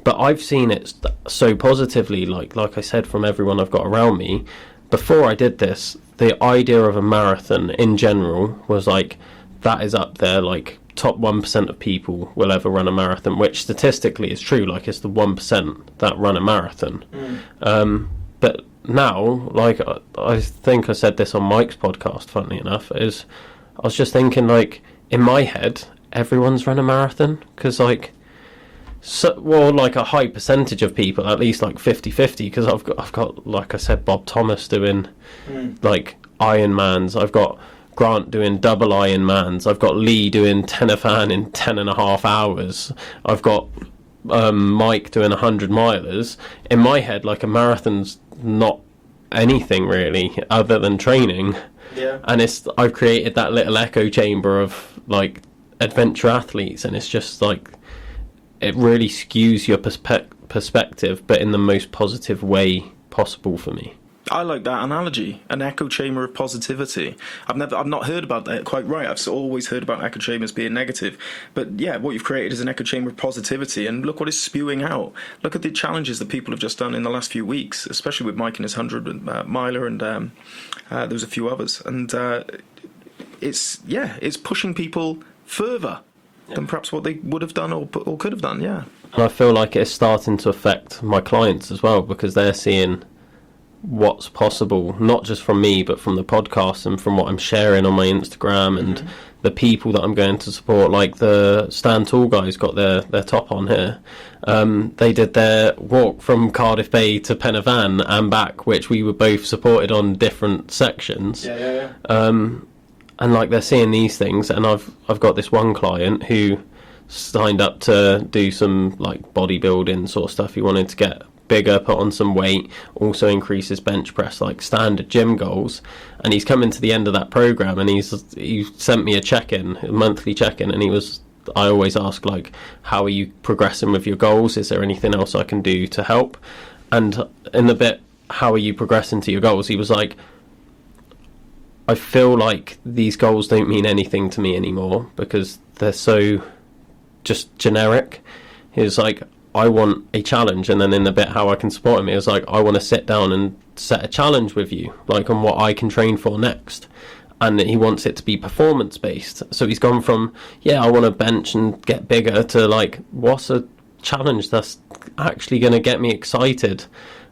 But I've seen it so positively, like I said, from everyone I've got around me. Before I did this, the idea of a marathon in general was like, that is up there, like top 1% of people will ever run a marathon, which statistically is true. Like, it's the 1% that run a marathon. But now, like, I think I said this on Mike's podcast, funnily enough, is I was just thinking, like, in my head, everyone's run a marathon, because, like, like a high percentage of people, at least like 50-50, because I've got, like I said, Bob Thomas doing like Ironmans, I've got Grant doing double Ironmans, I've got Lee doing Tenafan in 10.5 hours, I've got Mike doing 100 milers. In my head, like, a marathon's not anything really other than training. Yeah. And I've created that little echo chamber of like adventure athletes, and it's just like, it really skews your perspective, but in the most positive way possible for me. I like that analogy, an echo chamber of positivity. I've not heard about that quite right. I've always heard about echo chambers being negative, but yeah, what you've created is an echo chamber of positivity, and look what it's spewing out. Look at the challenges that people have just done in the last few weeks, especially with Mike and his 100 miler, and there's a few others, and it's pushing people further than perhaps what they would have done or could have done. Yeah, and I feel like it's starting to affect my clients as well, because they're seeing what's possible, not just from me, but from the podcast and from what I'm sharing on my Instagram, and the people that I'm going to support. Like the Stand Tall guys got their top on here. They did their walk from Cardiff Bay to Pen y Fan and back, which we were both supported on different sections. And like, they're seeing these things, and I've got this one client who signed up to do some like bodybuilding sort of stuff. He wanted to get bigger, put on some weight, also increase his bench press, like standard gym goals. And he's coming to the end of that program, and he sent me a monthly check-in, and I always ask, like, how are you progressing with your goals? Is there anything else I can do to help? And in the bit, how are you progressing to your goals, he was like, I feel like these goals don't mean anything to me anymore because they're so just generic. He was like, I want a challenge. And then in the bit how I can support him, it was like, I want to sit down and set a challenge with you, like on what I can train for next. And he wants it to be performance based. So he's gone from, I want to bench and get bigger, to like, what's a challenge that's actually going to get me excited?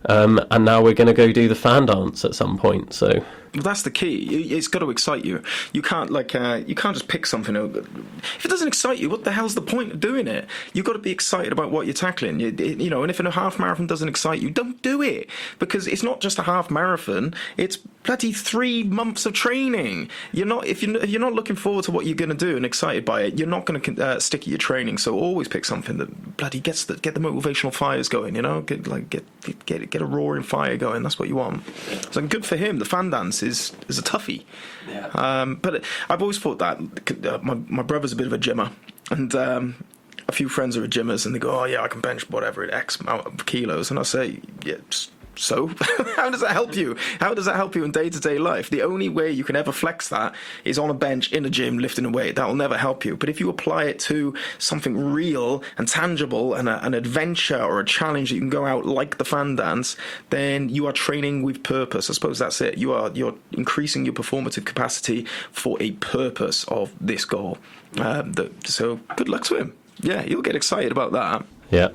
And now we're going to go do the fan dance at some point. So that's the key. It's got to excite you. You can't just pick something. If it doesn't excite you, what the hell's the point of doing it? You've got to be excited about what you're tackling. And if a half marathon doesn't excite you, don't do it, because it's not just a half marathon. It's bloody 3 months of training. If you're not looking forward to what you're going to do and excited by it, you're not going to stick at your training. So always pick something that bloody get the motivational fires going. Get a roaring fire going. That's what you want. So good for him. The fan dance is a toughie. But I've always thought that my brother's a bit of a gymmer, and a few friends are gymmers, and they go, I can bench whatever at X amount of kilos, and I say, so how does that help you? How does that help you in day-to-day life? The only way you can ever flex that is on a bench in a gym lifting a weight. That will never help you. But if you apply it to something real and tangible, and an adventure or a challenge that you can go out like the fan dance, then you are training with purpose. I suppose that's it. You're increasing your performative capacity for a purpose of this goal. So good luck to him. Yeah, you'll get excited about that. Yeah.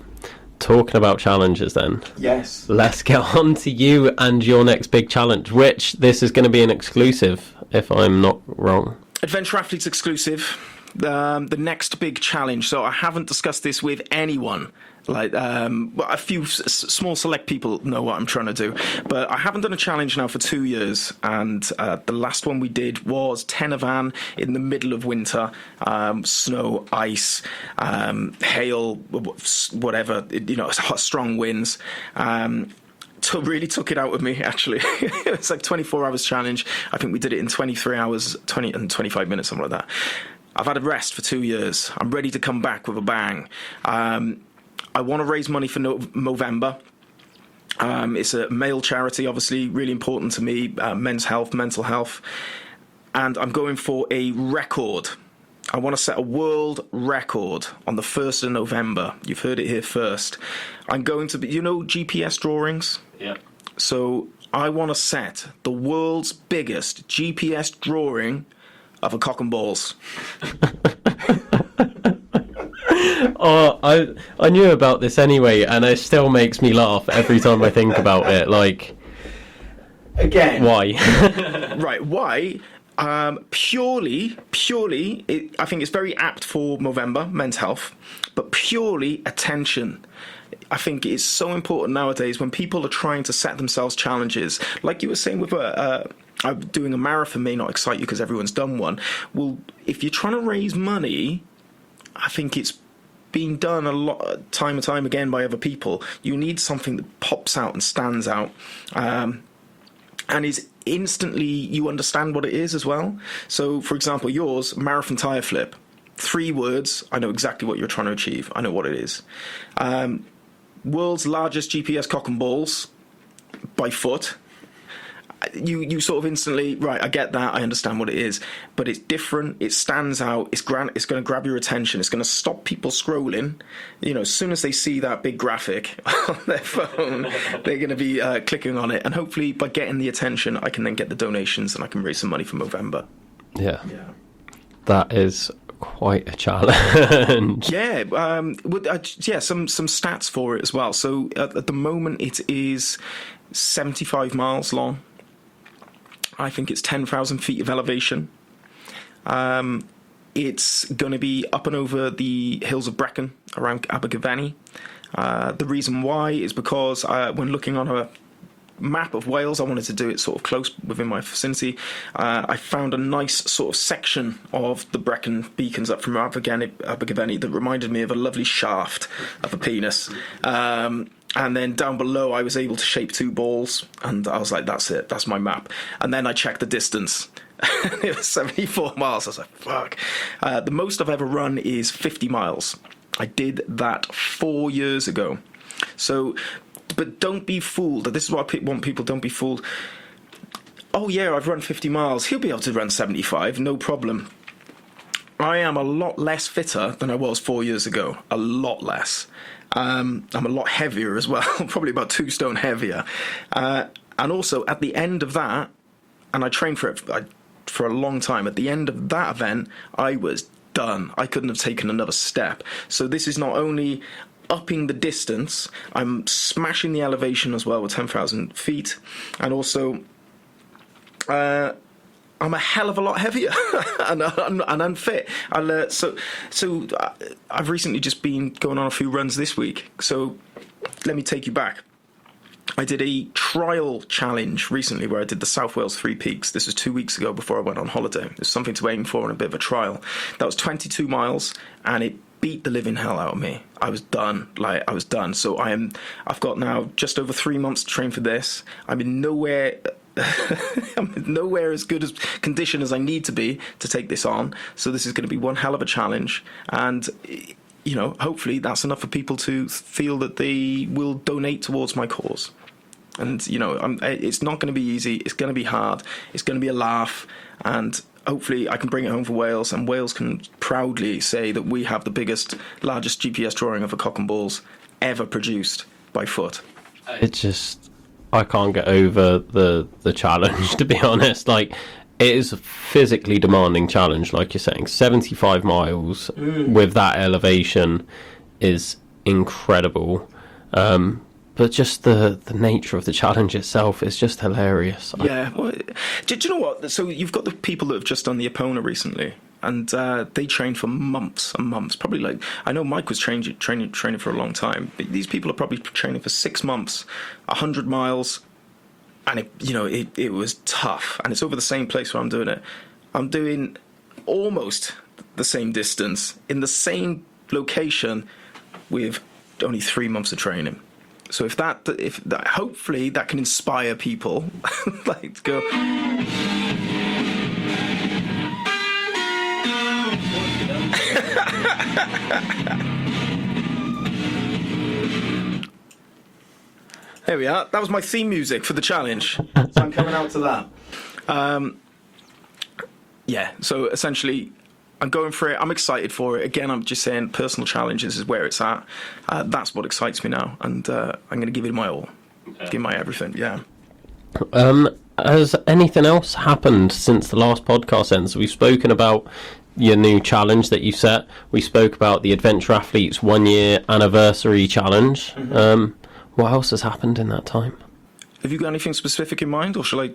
talking about challenges then, Yes. let's get on to you and your next big challenge, which this is going to be an exclusive, if I'm not wrong. Adventure Athletes exclusive. The next big challenge. So I haven't discussed this with anyone. Like a few small select people know what I'm trying to do, but I haven't done a challenge now for 2 years. And the last one we did was Tenavan in the middle of winter, snow, ice, hail, whatever. Strong winds. Really took it out of me, actually. It's like 24 hours challenge. I think we did it in 23 hours, 20 and 25 minutes, something like that. I've had a rest for 2 years. I'm ready to come back with a bang. I want to raise money for Movember. It's a male charity, obviously, really important to me, men's health, mental health. And I'm going for a record. I want to set a world record on the 1st of November. You've heard it here first. I'm going to be, GPS drawings? Yeah. So I want to set the world's biggest GPS drawing of a cock and balls. Oh, I knew about this anyway, and it still makes me laugh every time I think about it. Like, again, why? Right, why? Purely, I think it's very apt for Movember, men's health, but purely attention. I think it's so important nowadays when people are trying to set themselves challenges. Like you were saying with doing a marathon may not excite you because everyone's done one. Well, if you're trying to raise money, I think it's been done a lot, time and time again by other people. You need something that pops out and stands out, and is instantly, you understand what it is as well. So, for example, yours, marathon tire flip. 3 words, I know exactly what you're trying to achieve. I know what it is. World's largest GPS cock and balls by foot. You sort of instantly, right, I get that, I understand what it is, but it's different, it stands out, it's going to grab your attention, it's going to stop people scrolling. As soon as they see that big graphic on their phone, they're going to be clicking on it, and hopefully by getting the attention, I can then get the donations and I can raise some money for Movember. Yeah. That is quite a challenge. Yeah, some stats for it as well. So at the moment it is 75 miles long. I think it's 10,000 feet of elevation. It's going to be up and over the hills of Brecon around Abergavenny. The reason why is because when looking on a map of Wales, I wanted to do it sort of close within my vicinity. I found a nice sort of section of the Brecon beacons up from Abergavenny that reminded me of a lovely shaft of a penis. And then down below, I was able to shape 2 balls, and I was like, that's it, that's my map. And then I checked the distance. It was 74 miles. I was like, fuck. The most I've ever run is 50 miles. I did that 4 years ago. So, but don't be fooled. This is what I want people, don't be fooled. Oh yeah, I've run 50 miles. He'll be able to run 75, no problem. I am a lot less fitter than I was 4 years ago. A lot less. I'm a lot heavier as well, probably about 2 stone heavier. And also, at the end of that, and I trained for it for a long time, at the end of that event, I was done. I couldn't have taken another step. So this is not only upping the distance, I'm smashing the elevation as well with 10,000 feet, and also I'm a hell of a lot heavier and unfit. So I've recently just been going on a few runs this week. So let me take you back. I did a trial challenge recently where I did the South Wales 3 Peaks. This was 2 weeks ago before I went on holiday. It was something to aim for and a bit of a trial. That was 22 miles, and it beat the living hell out of me. I was done. I was done. So I've got now just over 3 months to train for this. I'm in nowhere as good as condition as I need to be to take this on. So this is going to be one hell of a challenge, and hopefully that's enough for people to feel that they will donate towards my cause. And it's not going to be easy. It's going to be hard. It's going to be a laugh, and hopefully I can bring it home for Wales, and Wales can proudly say that we have the largest GPS drawing of a cock and balls ever produced by foot. I can't get over the challenge, to be honest. Like, it is a physically demanding challenge, like you're saying. 75 miles with that elevation is incredible. But just the nature of the challenge itself is just hilarious. Yeah. Well, do you know what? So you've got the people that have just done the Epona recently, and they trained for months and months. Probably like, I know Mike was training for a long time, but these people are probably training for 6 months, 100 miles, and it was tough. And it's over the same place where I'm doing it. I'm doing almost the same distance in the same location with only 3 months of training. So if that hopefully that can inspire people like to go. There we are. That was my theme music for the challenge. So I'm coming out to that. Yeah, so essentially I'm going for it. I'm excited for it. Again, I'm just saying personal challenges is where it's at. That's what excites me now, and I'm going to give it my all. Give my everything, yeah. Has anything else happened since the last podcast ends? We've spoken about your new challenge that you set. We spoke about the Adventure Athletes 1 year anniversary challenge. Mm-hmm. What else has happened in that time? Have you got anything specific in mind, or shall I...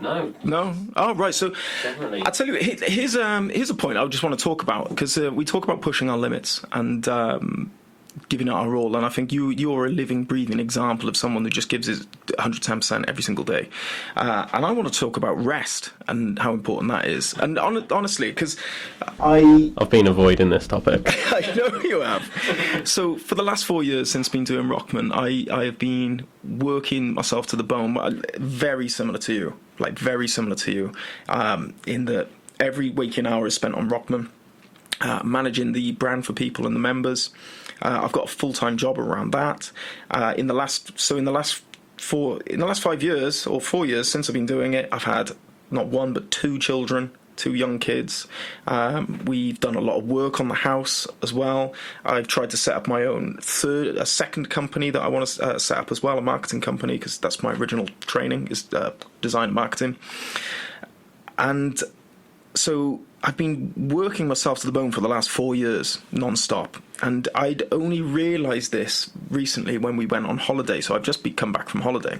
No. Oh, right. So, definitely. I'll tell you, here's a point I just want to talk about, because we talk about pushing our limits and giving it our all, and I think you're a living, breathing example of someone who just gives it 110% every single day. And I want to talk about rest and how important that is. And honestly, because I've been avoiding this topic. I know you have. So for the last 4 years since been doing Rockman, I have been working myself to the bone, very similar to you. In that every waking hour is spent on Rockman, managing the brand for people and the members. I've got a full-time job around that. In the last 5 years or 4 years since I've been doing it, I've had not one but 2 children, 2 young kids. We've done a lot of work on the house as well. I've tried to set up my own second company that I want to set up as well, a marketing company, because that's my original training, is design and marketing. And so I've been working myself to the bone for the last 4 years, non-stop. And I'd only realised this recently when we went on holiday. So I've just come back from holiday,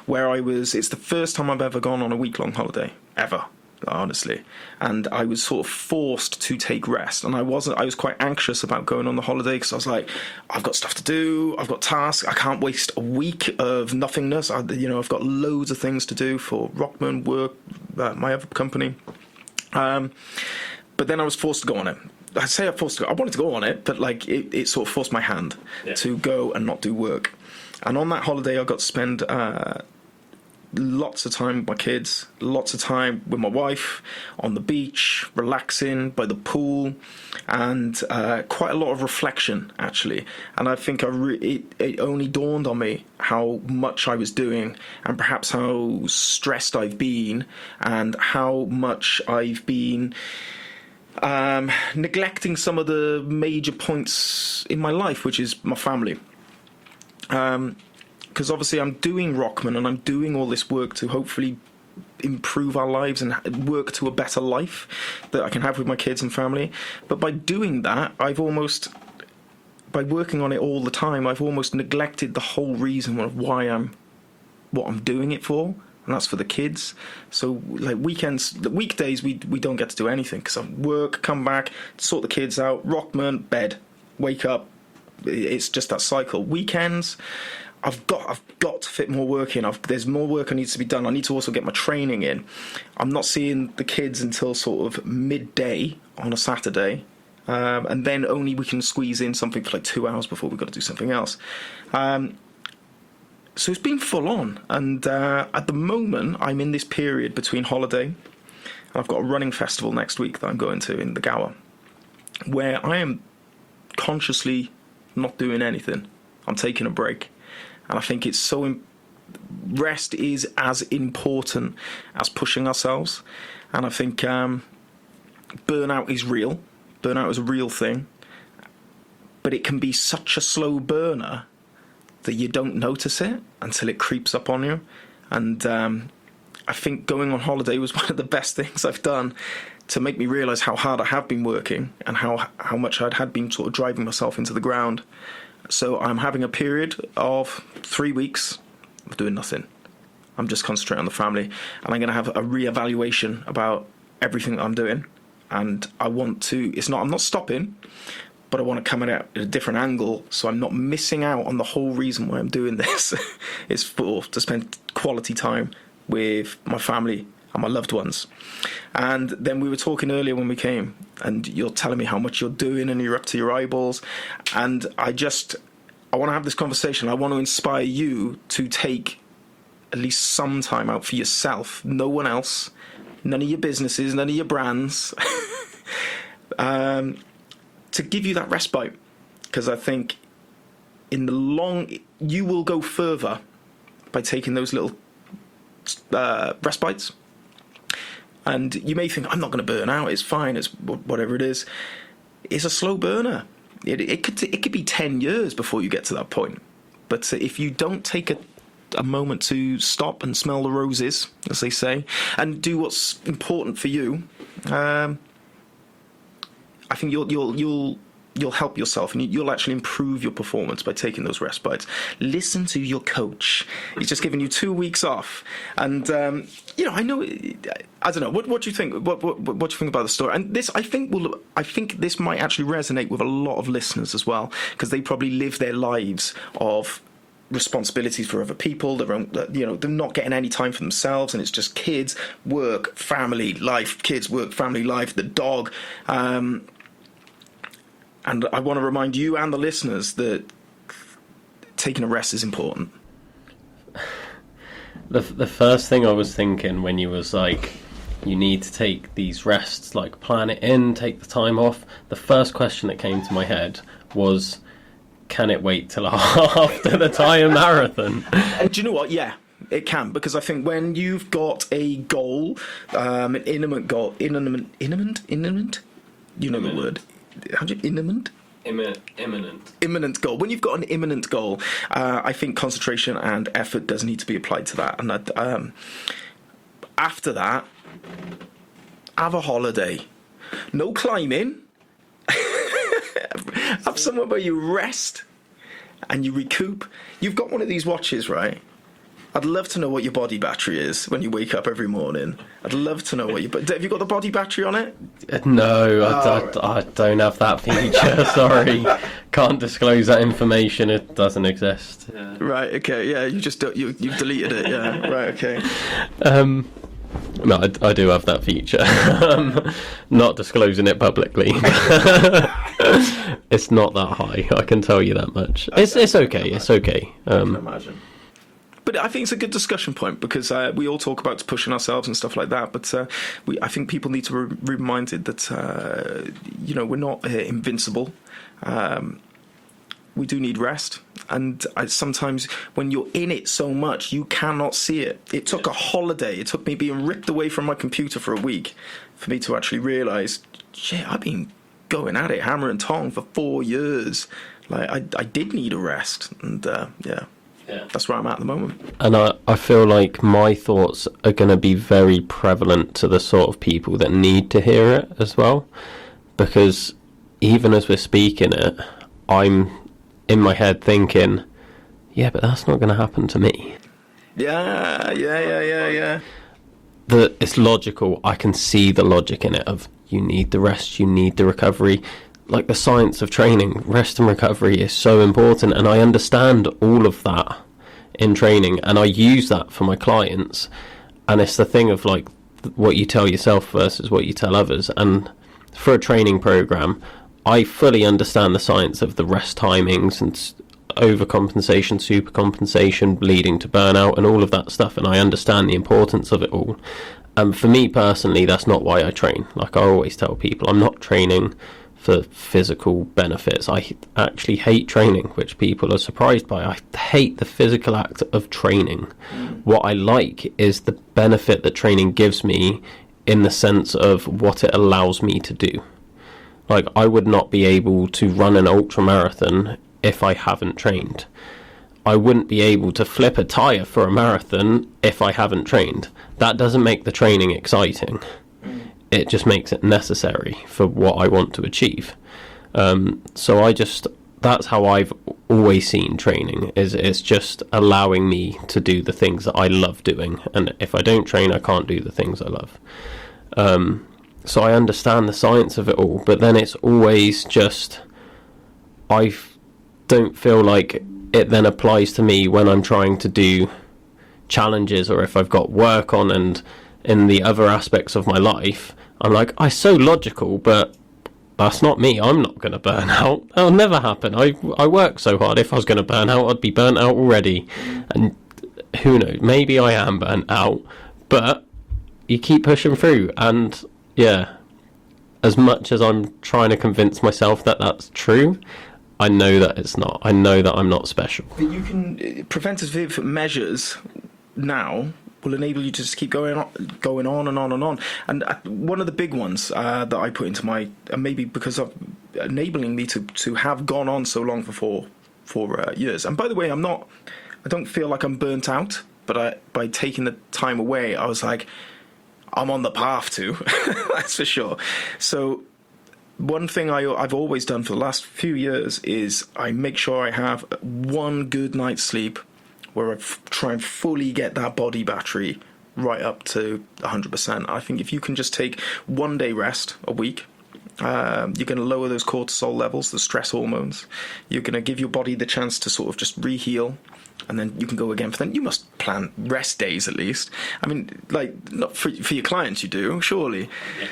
where it's the first time I've ever gone on a week-long holiday, ever. Honestly, and I was sort of forced to take rest, and I was quite anxious about going on the holiday, because I was like, I've got stuff to do, I've got tasks, I can't waste a week of nothingness. I've got loads of things to do for Rockman work, my other company, but then I was forced to go on it. I say I wanted to go on it, but like it sort of forced my hand to go and not do work. And on that holiday I got to spend lots of time with my kids, lots of time with my wife, on the beach, relaxing by the pool, and quite a lot of reflection, actually. And I think it only dawned on me how much I was doing, and perhaps how stressed I've been, and how much I've been neglecting some of the major points in my life, which is my family. Because obviously I'm doing Rockman and I'm doing all this work to hopefully improve our lives and work to a better life that I can have with my kids and family. But by doing that, by working on it all the time, I've almost neglected the whole reason of what I'm doing it for, and that's for the kids. So like the weekdays, we don't get to do anything, because I work, come back, sort the kids out, Rockman, bed, wake up. It's just that cycle. Weekends, I've got to fit more work in. There's more work that needs to be done. I need to also get my training in. I'm not seeing the kids until sort of midday on a Saturday, and then only we can squeeze in something for like 2 hours before we've got to do something else. So it's been full on, and at the moment I'm in this period between holiday, and I've got a running festival next week that I'm going to in the Gower, where I am consciously not doing anything. I'm taking a break. And I think it's rest is as important as pushing ourselves. And I think burnout is real. Burnout is a real thing. But it can be such a slow burner that you don't notice it until it creeps up on you. And I think going on holiday was one of the best things I've done to make me realise how hard I have been working, and how much I had been sort of driving myself into the ground. So I'm having a period of 3 weeks of doing nothing. I'm just concentrating on the family, and I'm going to have a reevaluation about everything that I'm doing. And I want to, I'm not stopping, but I want to come at it at a different angle, so I'm not missing out on the whole reason why I'm doing this. It's to spend quality time with my family and my loved ones. And then we were talking earlier when we came, and you're telling me how much you're doing and you're up to your eyeballs. And I want to have this conversation. I want to inspire you to take at least some time out for yourself. No one else, none of your businesses, none of your brands, to give you that respite. Because I think in the you will go further by taking those little respites. And you may think, I'm not going to burn out, it's fine, it's whatever it is. It's a slow burner. It could be 10 years before you get to that point. But if you don't take a moment to stop and smell the roses, as they say, and do what's important for you, I think you'll help yourself, and you'll actually improve your performance by taking those respites. Listen to your coach. He's just giving you 2 weeks off, and I know. I don't know. What do you think? What do you think about the story? And this, I think this might actually resonate with a lot of listeners as well, because they probably live their lives of responsibilities for other people. They're not getting any time for themselves, and it's just kids, work, family, life. Kids, work, family, life. The dog. And I want to remind you and the listeners that taking a rest is important. The first thing I was thinking when you was like, you need to take these rests, like plan it in, take the time off, the first question that came to my head was, can it wait till after the Thai marathon? And do you know what? Yeah, it can, because I think when you've got a goal, an imminent goal, imminent, you know the word. How'd you imminent? Imminent goal. When you've got an imminent goal, I think concentration and effort does need to be applied to that. And after that, have a holiday. No climbing. Have somewhere where you rest and you recoup. You've got one of these watches, right? I'd love to know what your body battery is when you wake up every morning. I'd love to know have you got the body battery on it? No, I don't have that feature. Sorry, can't disclose that information. It doesn't exist. Yeah. Right. Okay. Yeah. You just you've deleted it. Yeah. Right. Okay. No, I do have that feature. Not disclosing it publicly. It's not that high. I can tell you that much. It's okay. It's okay. I can imagine. But I think it's a good discussion point, because we all talk about pushing ourselves and stuff like that. But I think people need to be reminded that we're not invincible. We do need rest, and sometimes when you're in it so much, you cannot see it. It took a holiday. It took me being ripped away from my computer for a week for me to actually realise, shit, I've been going at it hammer and tong for 4 years. Like I did need a rest, and yeah. That's where I'm at the moment. And I feel like my thoughts are going to be very prevalent to the sort of people that need to hear it as well. Because even as we're speaking it, I'm in my head thinking, yeah, but that's not going to happen to me. Yeah. It's logical. I can see the logic in it of you need the rest, you need the recovery. Like the science of training, rest and recovery is so important, and I understand all of that in training, and I use that for my clients. And it's the thing of like what you tell yourself versus what you tell others. And for a training program, I fully understand the science of the rest timings and overcompensation, supercompensation, leading to burnout and all of that stuff, and I understand the importance of it all. And for me personally, that's not why I train. Like I always tell people, I'm not training for physical benefits. I actually hate training, which people are surprised by. I hate the physical act of training. What I like is the benefit that training gives me in the sense of what it allows me to do. Like I would not be able to run an ultra marathon if I haven't trained. I wouldn't be able to flip a tire for a marathon if I haven't trained. That doesn't make the training exciting. It just makes it necessary for what I want to achieve. So that's how I've always seen training. It's just allowing me to do the things that I love doing, and if I don't train, I can't do the things I love. So I understand the science of it all, but then it's always just, I don't feel like it then applies to me when I'm trying to do challenges, or if I've got work on, and in the other aspects of my life, I'm like, I'm so logical, but that's not me. I'm not going to burn out. That'll never happen. I work so hard. If I was going to burn out, I'd be burnt out already. And who knows? Maybe I am burnt out, but you keep pushing through. And yeah, as much as I'm trying to convince myself that that's true, I know that it's not. I know that I'm not special. But you can preventative measures now will enable you to just keep going on and on and on. And one of the big ones that I put into my, maybe because of enabling me to have gone on so long for 4 years. And by the way, I don't feel like I'm burnt out, but by taking the time away, I was like, I'm on the path to, that's for sure. So one thing I've always done for the last few years is I make sure I have one good night's sleep where I try and fully get that body battery right up to 100%. I think if you can just take 1 day rest a week, you're going to lower those cortisol levels, the stress hormones. You're going to give your body the chance to sort of just re-heal, and then you can go again. But then you must plan rest days at least. I mean, like, not for your clients you do, surely. Yeah.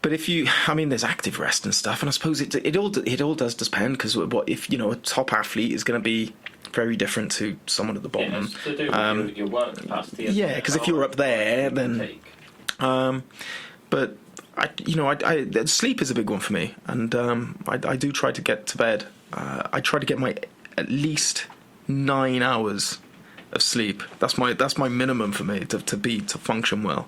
But if you, I mean, there's active rest and stuff, and I suppose it all does depend, because what if, you know, a top athlete is going to be very different to someone at the bottom. Yeah, to do with your work capacity. Yeah, because if you're up there, then. But sleep is a big one for me, and I do try to get to bed. I try to get my at least 9 hours of sleep. That's my minimum for me to function well.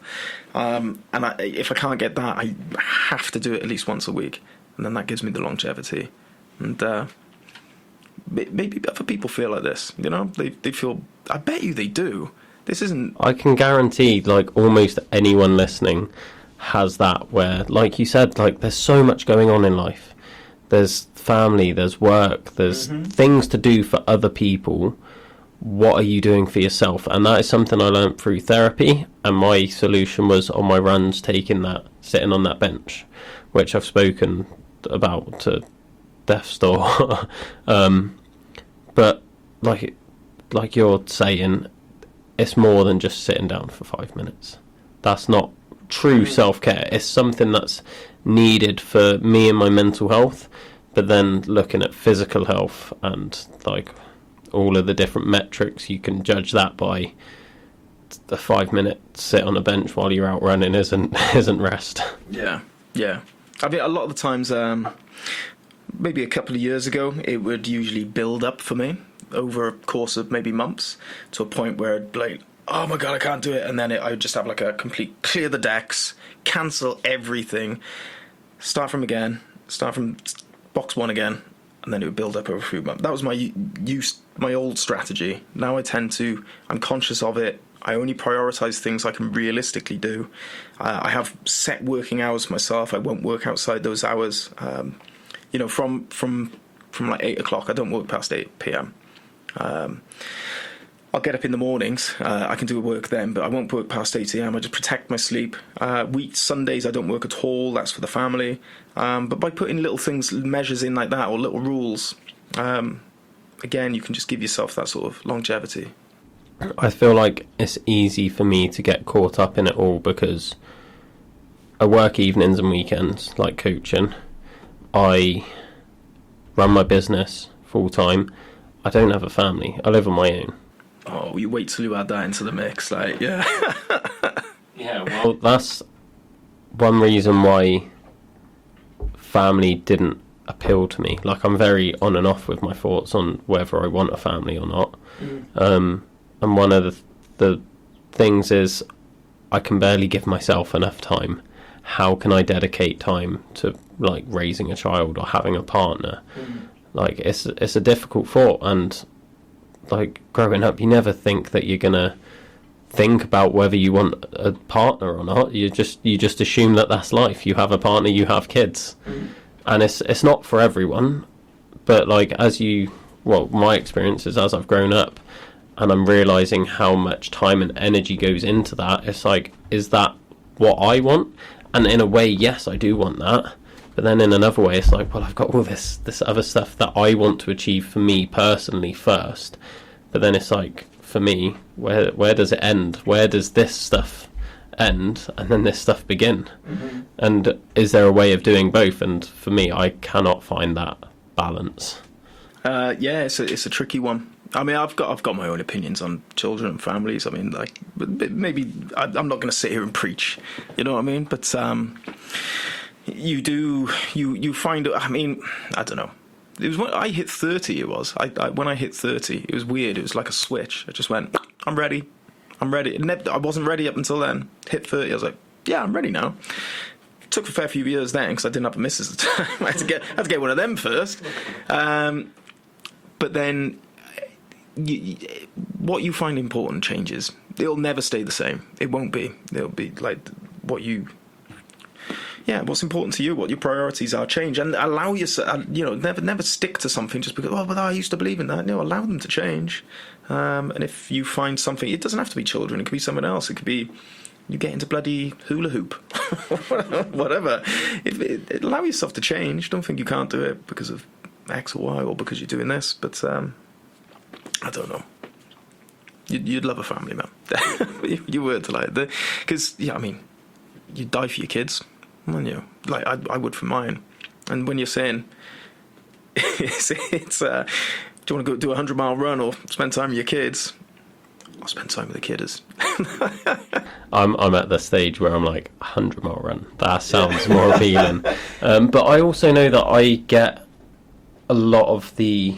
And if I can't get that, I have to do it at least once a week, and then that gives me the longevity. And maybe other people feel like this, you know, they feel, I bet you they do. This isn't, I can guarantee, like, almost anyone listening has that, where, like you said, like, there's so much going on in life. There's family, there's work, there's things to do for other people. What are you doing for yourself? And that is something I learned through therapy, and my solution was on my runs sitting on that bench, which I've spoken about to death's door. But like you're saying, it's more than just sitting down for 5 minutes. That's not true self-care. It's something that's needed for me and my mental health, but then looking at physical health and like all of the different metrics, you can judge that by the 5 minute sit on a bench while you're out running isn't rest. Yeah. I mean, a lot of the times, maybe a couple of years ago, it would usually build up for me over a course of maybe months to a point where I'd be like, oh my God, I can't do it. And then I would just have like a complete clear the decks, cancel everything, start from box one again, and then it would build up over a few months. That was my old strategy. Now I'm conscious of it. I only prioritize things I can realistically do. I have set working hours myself. I won't work outside those hours. You know, from like 8 o'clock, I don't work past 8 p.m. I'll get up in the mornings. I can do work then, but I won't work past 8 a.m. I just protect my sleep. Sundays, I don't work at all. That's for the family. But by putting little things, measures in like that, or little rules, again, you can just give yourself that sort of longevity. I feel like it's easy for me to get caught up in it all because I work evenings and weekends, like coaching. I run my business full time. I don't have a family. I live on my own. Oh, you wait till you add that into the mix, like, yeah. Yeah, well, that's one reason why family didn't appeal to me. Like, I'm very on and off with my thoughts on whether I want a family or not. And one of the things is I can barely give myself enough time. How can I dedicate time to, like, raising a child or having a partner? Like, it's a difficult thought, and like growing up, you never think that you're gonna think about whether you want a partner or not. You just assume that that's life. You have a partner, you have kids, and it's not for everyone. but like my experience is, as I've grown up and I'm realizing how much time and energy goes into that, it's like, is that what I want? And in a way, yes, I do want that. But then in another way, it's like, well, I've got all this other stuff that I want to achieve for me personally first. But then it's like, for me, where does it end? Where does this stuff end and then this stuff begin? Mm-hmm. And is there a way of doing both? And for me, I cannot find that balance. Yeah, it's a tricky one. I mean, I've got my own opinions on children and families. I mean, like, maybe I'm not going to sit here and preach, you know what I mean? But you find, I mean, I don't know. It was when I hit 30. It was when I hit 30. It was weird. It was like a switch. I just went, I'm ready. I wasn't ready up until then. Hit 30. I was like, yeah, I'm ready now. It took a fair few years then because I didn't have a missus at the time. I had to get one of them first. But then. What you find important changes. It'll never stay the same. It won't be. It'll be like what's important to you, what your priorities are, change, and allow yourself. Never stick to something just because. Oh, but I used to believe in that. No, allow them to change. And if you find something, it doesn't have to be children. It could be someone else. It could be you get into bloody hula hoop, whatever. Allow yourself to change. Don't think you can't do it because of X or Y or because you're doing this, but. I don't know. You'd love a family, man. You would, like, because I mean, you'd die for your kids, wouldn't you? Like I would for mine. And when you're saying, it's do you want to go do a 100-mile run or spend time with your kids? I'll spend time with the kidders. I'm at the stage where I'm like, 100-mile run. That sounds more appealing. But I also know that I get a lot of the.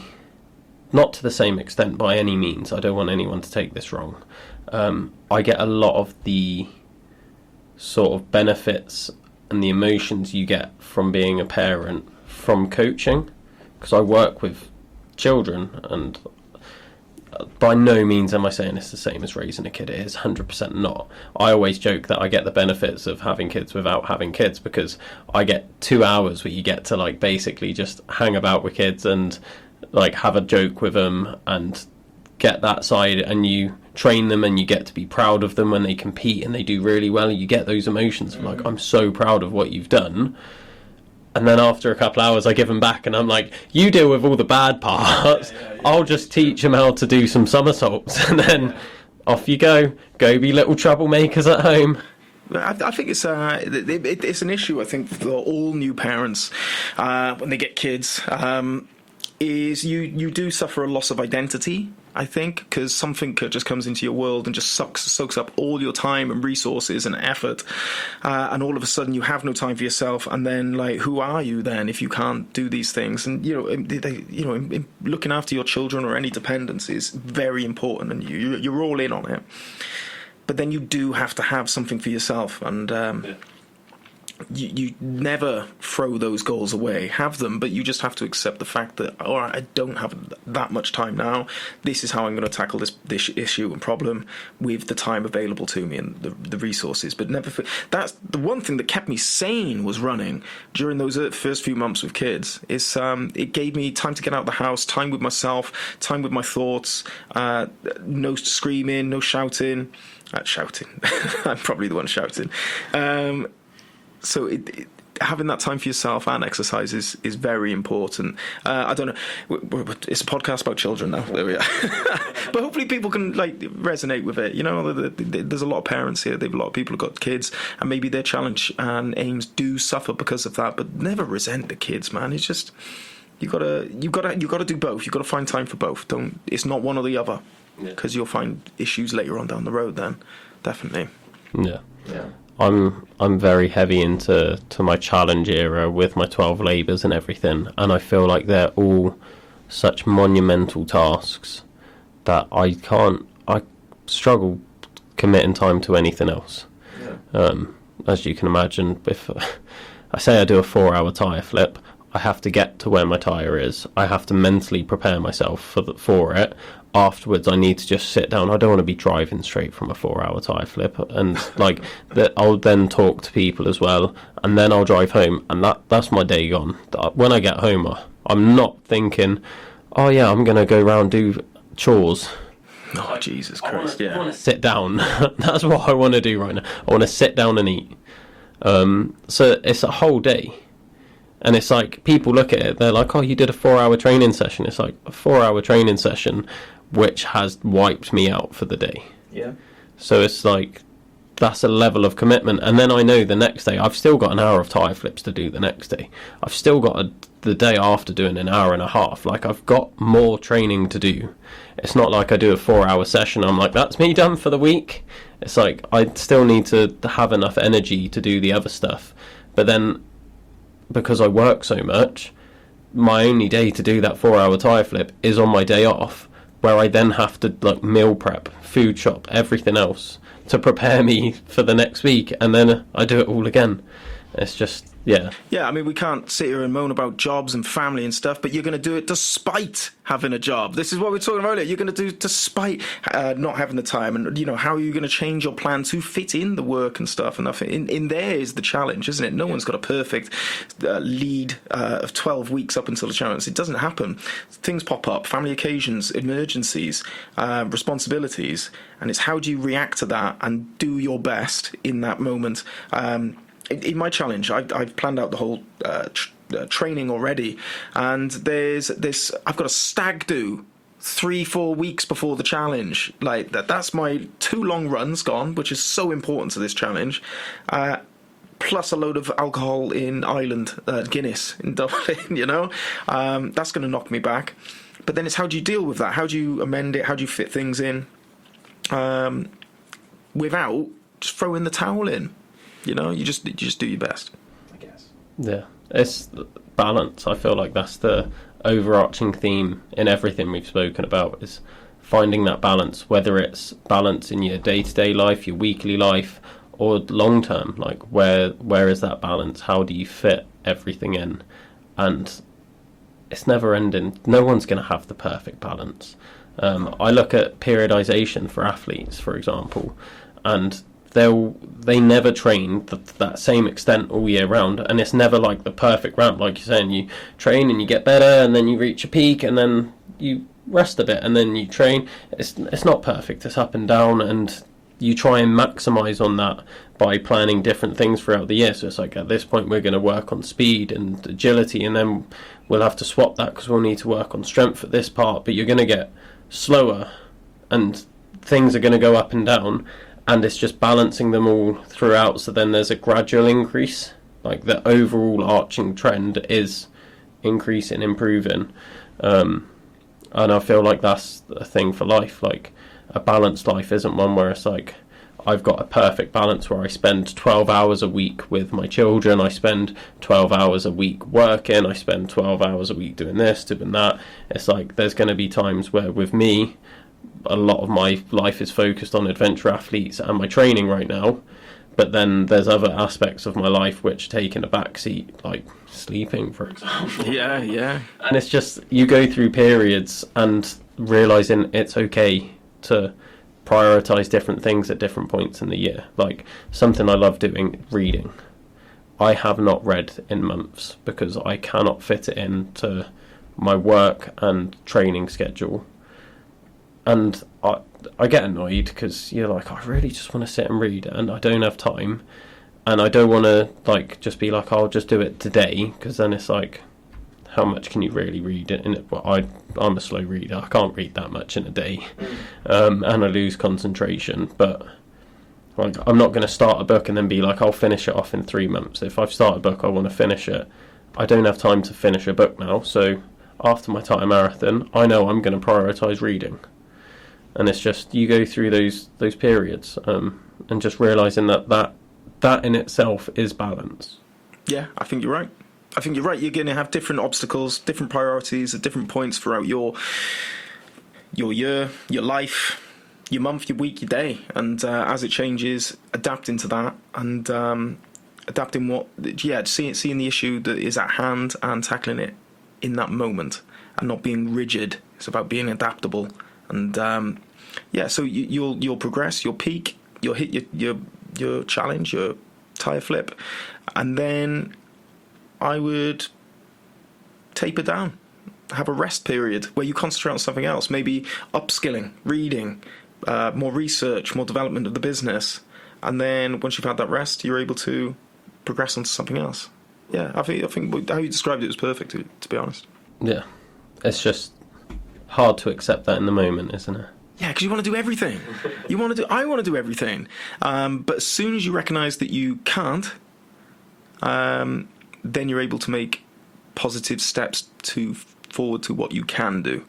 Not to the same extent by any means. I don't want anyone to take this wrong. I get a lot of the sort of benefits and the emotions you get from being a parent from coaching, because I work with children, and by no means am I saying it's the same as raising a kid. It is 100% not. I always joke that I get the benefits of having kids without having kids, because I get 2 hours where you get to like basically just hang about with kids and like have a joke with them and get that side, and you train them and you get to be proud of them when they compete and they do really well. You get those emotions of like, I'm so proud of what you've done. And then after a couple hours I give them back and I'm like, you deal with all the bad parts. I'll just teach them how to do some somersaults and then off you go be little troublemakers at home. I think it's an issue, I think, for all new parents when they get kids. Is you do suffer a loss of identity, I think, because something just comes into your world and just soaks up all your time and resources and effort, and all of a sudden you have no time for yourself. And then, like, who are you then if you can't do these things? And looking after your children or any dependents is very important, and you're all in on it. But then you do have to have something for yourself, and. You never throw those goals away. Have them, but you just have to accept the fact that, all right, I don't have that much time now. This is how I'm going to tackle this issue and problem with the time available to me and the resources. But never. That's the one thing that kept me sane was running during those first few months with kids. It gave me time to get out of the house, time with myself, time with my thoughts. No screaming, no shouting. Shouting. I'm probably the one shouting. So having that time for yourself and exercise is very important. I don't know. It's a podcast about children now. There we are. But hopefully people can like resonate with it. You know, there's a lot of parents here. There's a lot of people who've got kids, and maybe their challenge and aims do suffer because of that. But never resent the kids, man. It's just you gotta do both. You gotta find time for both. It's not one or the other, because you'll find issues later on down the road. Then definitely. Yeah. I'm very heavy into my challenge era with my 12 labours and everything, and I feel like they're all such monumental tasks that I struggle committing time to anything else. As you can imagine, if I say I do a 4-hour tyre flip, I have to get to where my tyre is. I have to mentally prepare myself for it. Afterwards, I need to just sit down. I don't want to be driving straight from a 4-hour tyre flip, and like that, I'll then talk to people as well, and then I'll drive home, and that's my day gone. When I get home, I'm not thinking, oh yeah, I'm going to go round do chores. Oh, Jesus Christ, I want to sit down. That's what I want to do right now. I want to sit down and eat. So it's a whole day. And it's like, people look at it, they're like, oh, you did a 4-hour training session. It's like a 4-hour training session, which has wiped me out for the day. Yeah. So it's like, that's a level of commitment. And then I know the next day, I've still got an hour of tire flips to do the next day. I've still got the day after doing an hour and a half. Like, I've got more training to do. It's not like I do a 4-hour session, I'm like, that's me done for the week. It's like, I still need to have enough energy to do the other stuff. But then, because I work so much, my only day to do that 4-hour tire flip is on my day off, where I then have to like meal prep, food shop, everything else to prepare me for the next week, and then I do it all again. It's just, yeah. Yeah, I mean, we can't sit here and moan about jobs and family and stuff, but you're going to do it despite having a job. This is what we were talking about earlier. You're going to do despite not having the time. And, you know, how are you going to change your plan to fit in the work and stuff? And in there is the challenge, isn't it? No one's got a perfect lead of 12 weeks up until the challenge. It doesn't happen. Things pop up, family occasions, emergencies, responsibilities. And it's how do you react to that and do your best in that moment. In my challenge, I've planned out the whole training already, and there's this. I've got a stag do 3-4 weeks before the challenge. Like that's my 2 long runs gone, which is so important to this challenge. Plus a load of alcohol in Ireland, Guinness in Dublin. You know, that's going to knock me back. But then it's how do you deal with that? How do you amend it? How do you fit things in without just throwing the towel in? You know, you just do your best, I guess. Yeah, it's balance. I feel like that's the overarching theme in everything we've spoken about, is finding that balance, whether it's balance in your day-to-day life, your weekly life, or long-term. Like, where is that balance? How do you fit everything in? And it's never ending. No one's going to have the perfect balance. I look at periodization for athletes, for example, and they never train that same extent all year round, and it's never like the perfect ramp. Like you're saying, you train and you get better, and then you reach a peak, and then you rest a bit, and then you train. It's not perfect. It's up and down, and you try and maximise on that by planning different things throughout the year. So it's like, at this point we're going to work on speed and agility, and then we'll have to swap that because we'll need to work on strength at this part. But you're going to get slower, and things are going to go up and down. And it's just balancing them all throughout, so then there's a gradual increase. Like, the overall arching trend is increasing, improving. And I feel like that's a thing for life. Like, a balanced life isn't one where it's like, I've got a perfect balance where I spend 12 hours a week with my children, I spend 12 hours a week working, I spend 12 hours a week doing this, doing that. It's like, there's going to be times where, with me, a lot of my life is focused on adventure athletes and my training right now, but then there's other aspects of my life which take in a backseat, like sleeping, for example. Yeah. And it's just, you go through periods and realising it's okay to prioritise different things at different points in the year. Like, something I love doing, reading. I have not read in months because I cannot fit it into my work and training schedule. And I get annoyed because you're like, I really just want to sit and read, and I don't have time, and I don't want to like just be like, I'll just do it today, because then it's like, how much can you really read in it? Well, I'm a slow reader. I can't read that much in a day, and I lose concentration. But like, I'm not going to start a book and then be like, I'll finish it off in 3 months. If I've started a book, I want to finish it. I don't have time to finish a book now, so after my time marathon, I know I'm going to prioritise reading. And it's just, you go through those periods, and just realising that in itself is balance. Yeah, I think you're right. You're going to have different obstacles, different priorities at different points throughout your year, your life, your month, your week, your day. And as it changes, adapting to that, and adapting seeing the issue that is at hand and tackling it in that moment, and not being rigid. It's about being adaptable. And so you'll progress, you'll peak, you'll hit your challenge, your tire flip, and then I would taper down. Have a rest period where you concentrate on something else, maybe upskilling, reading, more research, more development of the business. And then once you've had that rest, you're able to progress onto something else. Yeah, I think how you described it was perfect, to be honest. Yeah, it's just hard to accept that in the moment, isn't it? Yeah, because you want to do everything. I want to do everything. But as soon as you recognise that you can't, then you're able to make positive steps forward to what you can do.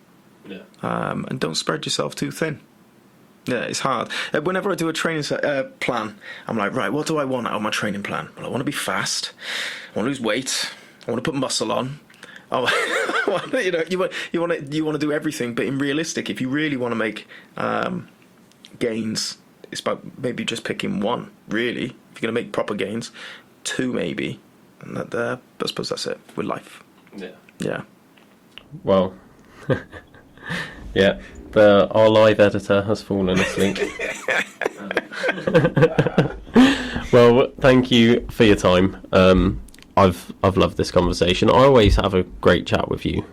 Yeah. And don't spread yourself too thin. Yeah, it's hard. Whenever I do a training plan, I'm like, right, what do I want out of my training plan? Well, I want to be fast. I want to lose weight. I want to put muscle on. Oh, you want to do everything, but in realistic, if you really want to make gains, it's about maybe just picking one. Really, if you're going to make proper gains, 2 maybe, and I suppose that's it with life. Yeah. Yeah. Well, yeah. Our live editor has fallen asleep. Well, thank you for your time. I've loved this conversation. I always have a great chat with you.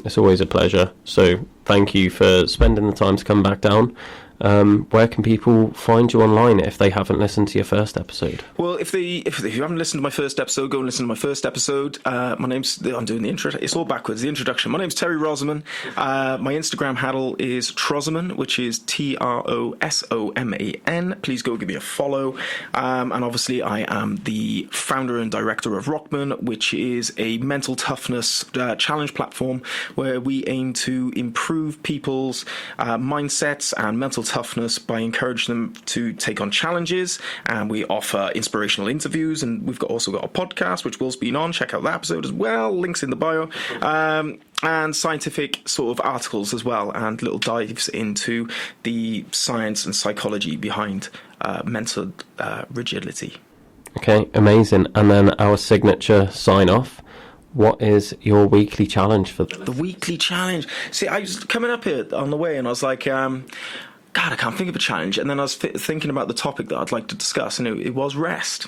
It's always a pleasure. So thank you for spending the time to come back down. Where can people find you online if they haven't listened to your first episode? Well, if you haven't listened to my first episode, go and listen to my first episode. I'm doing the intro. It's all backwards. The introduction. My name's Terry Rosoman. My Instagram handle is Trosoman, which is TROSOMAN. Please go give me a follow. And obviously, I am the founder and director of Rockman, which is a mental toughness challenge platform where we aim to improve people's mindsets and mental toughness by encouraging them to take on challenges, and we offer inspirational interviews, and we've also got a podcast which Will's been on. Check out that episode as well, links in the bio, and scientific sort of articles as well, and little dives into the science and psychology behind mental rigidity. Okay, amazing. And then our signature sign off. What is your weekly challenge for the weekly challenge? See, I was coming up here on the way and I was like, God, I can't think of a challenge. And then I was thinking about the topic that I'd like to discuss, and it was rest.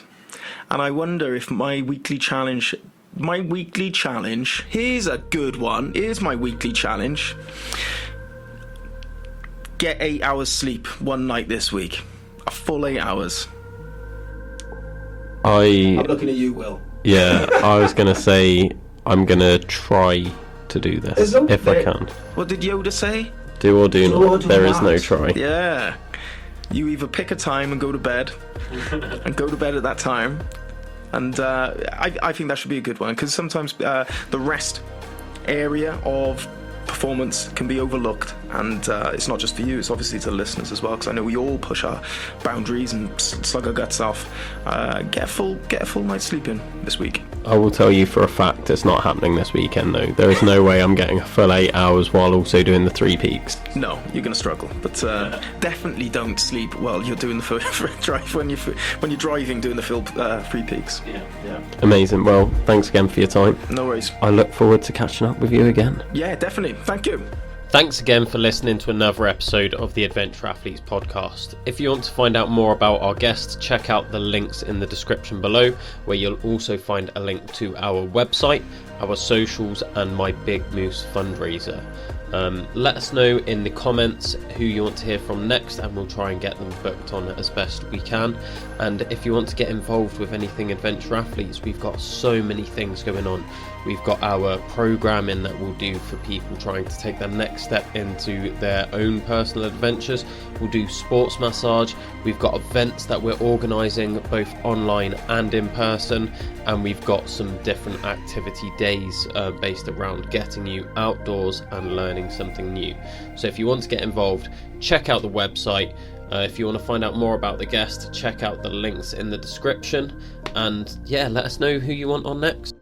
And I wonder if my weekly challenge, here's a good one. Here's my weekly challenge. Get 8 hours sleep one night this week. A full 8 hours. I'm looking at you, Will. Yeah, I was going to say I'm going to try to do this if I can. What did Yoda say? Do or do not. There is no try. Yeah. You either pick a time and go to bed, and go to bed at that time. And I think that should be a good one, because sometimes the rest area of performance can be overlooked, and it's not just for you, it's obviously to the listeners as well, because I know we all push our boundaries and slug our guts off. Get a full night's sleep in this week. I will tell you for a fact it's not happening this weekend, though. There is no way I'm getting a full 8 hours while also doing the 3 peaks. No, you're going to struggle, but definitely don't sleep while you're doing the drive when you're driving doing the full 3 peaks. Yeah. Amazing. Well, thanks again for your time. No worries. I look forward to catching up with you again. Yeah, definitely. Thank you. Thanks again for listening to another episode of the Adventure Athletes podcast. If you want to find out more about our guests, check out the links in the description below, where you'll also find a link to our website, our socials, and my BigMoose fundraiser. Let us know in the comments who you want to hear from next, and we'll try and get them booked on as best we can. And if you want to get involved with anything Adventure Athletes, we've got so many things going on. We've got our programming that we'll do for people trying to take their next step into their own personal adventures. We'll do sports massage. We've got events that we're organising both online and in person, and we've got some different activity days based around getting you outdoors and learning something new. So if you want to get involved, check out the website. If you want to find out more about the guest, check out the links in the description. And yeah, let us know who you want on next.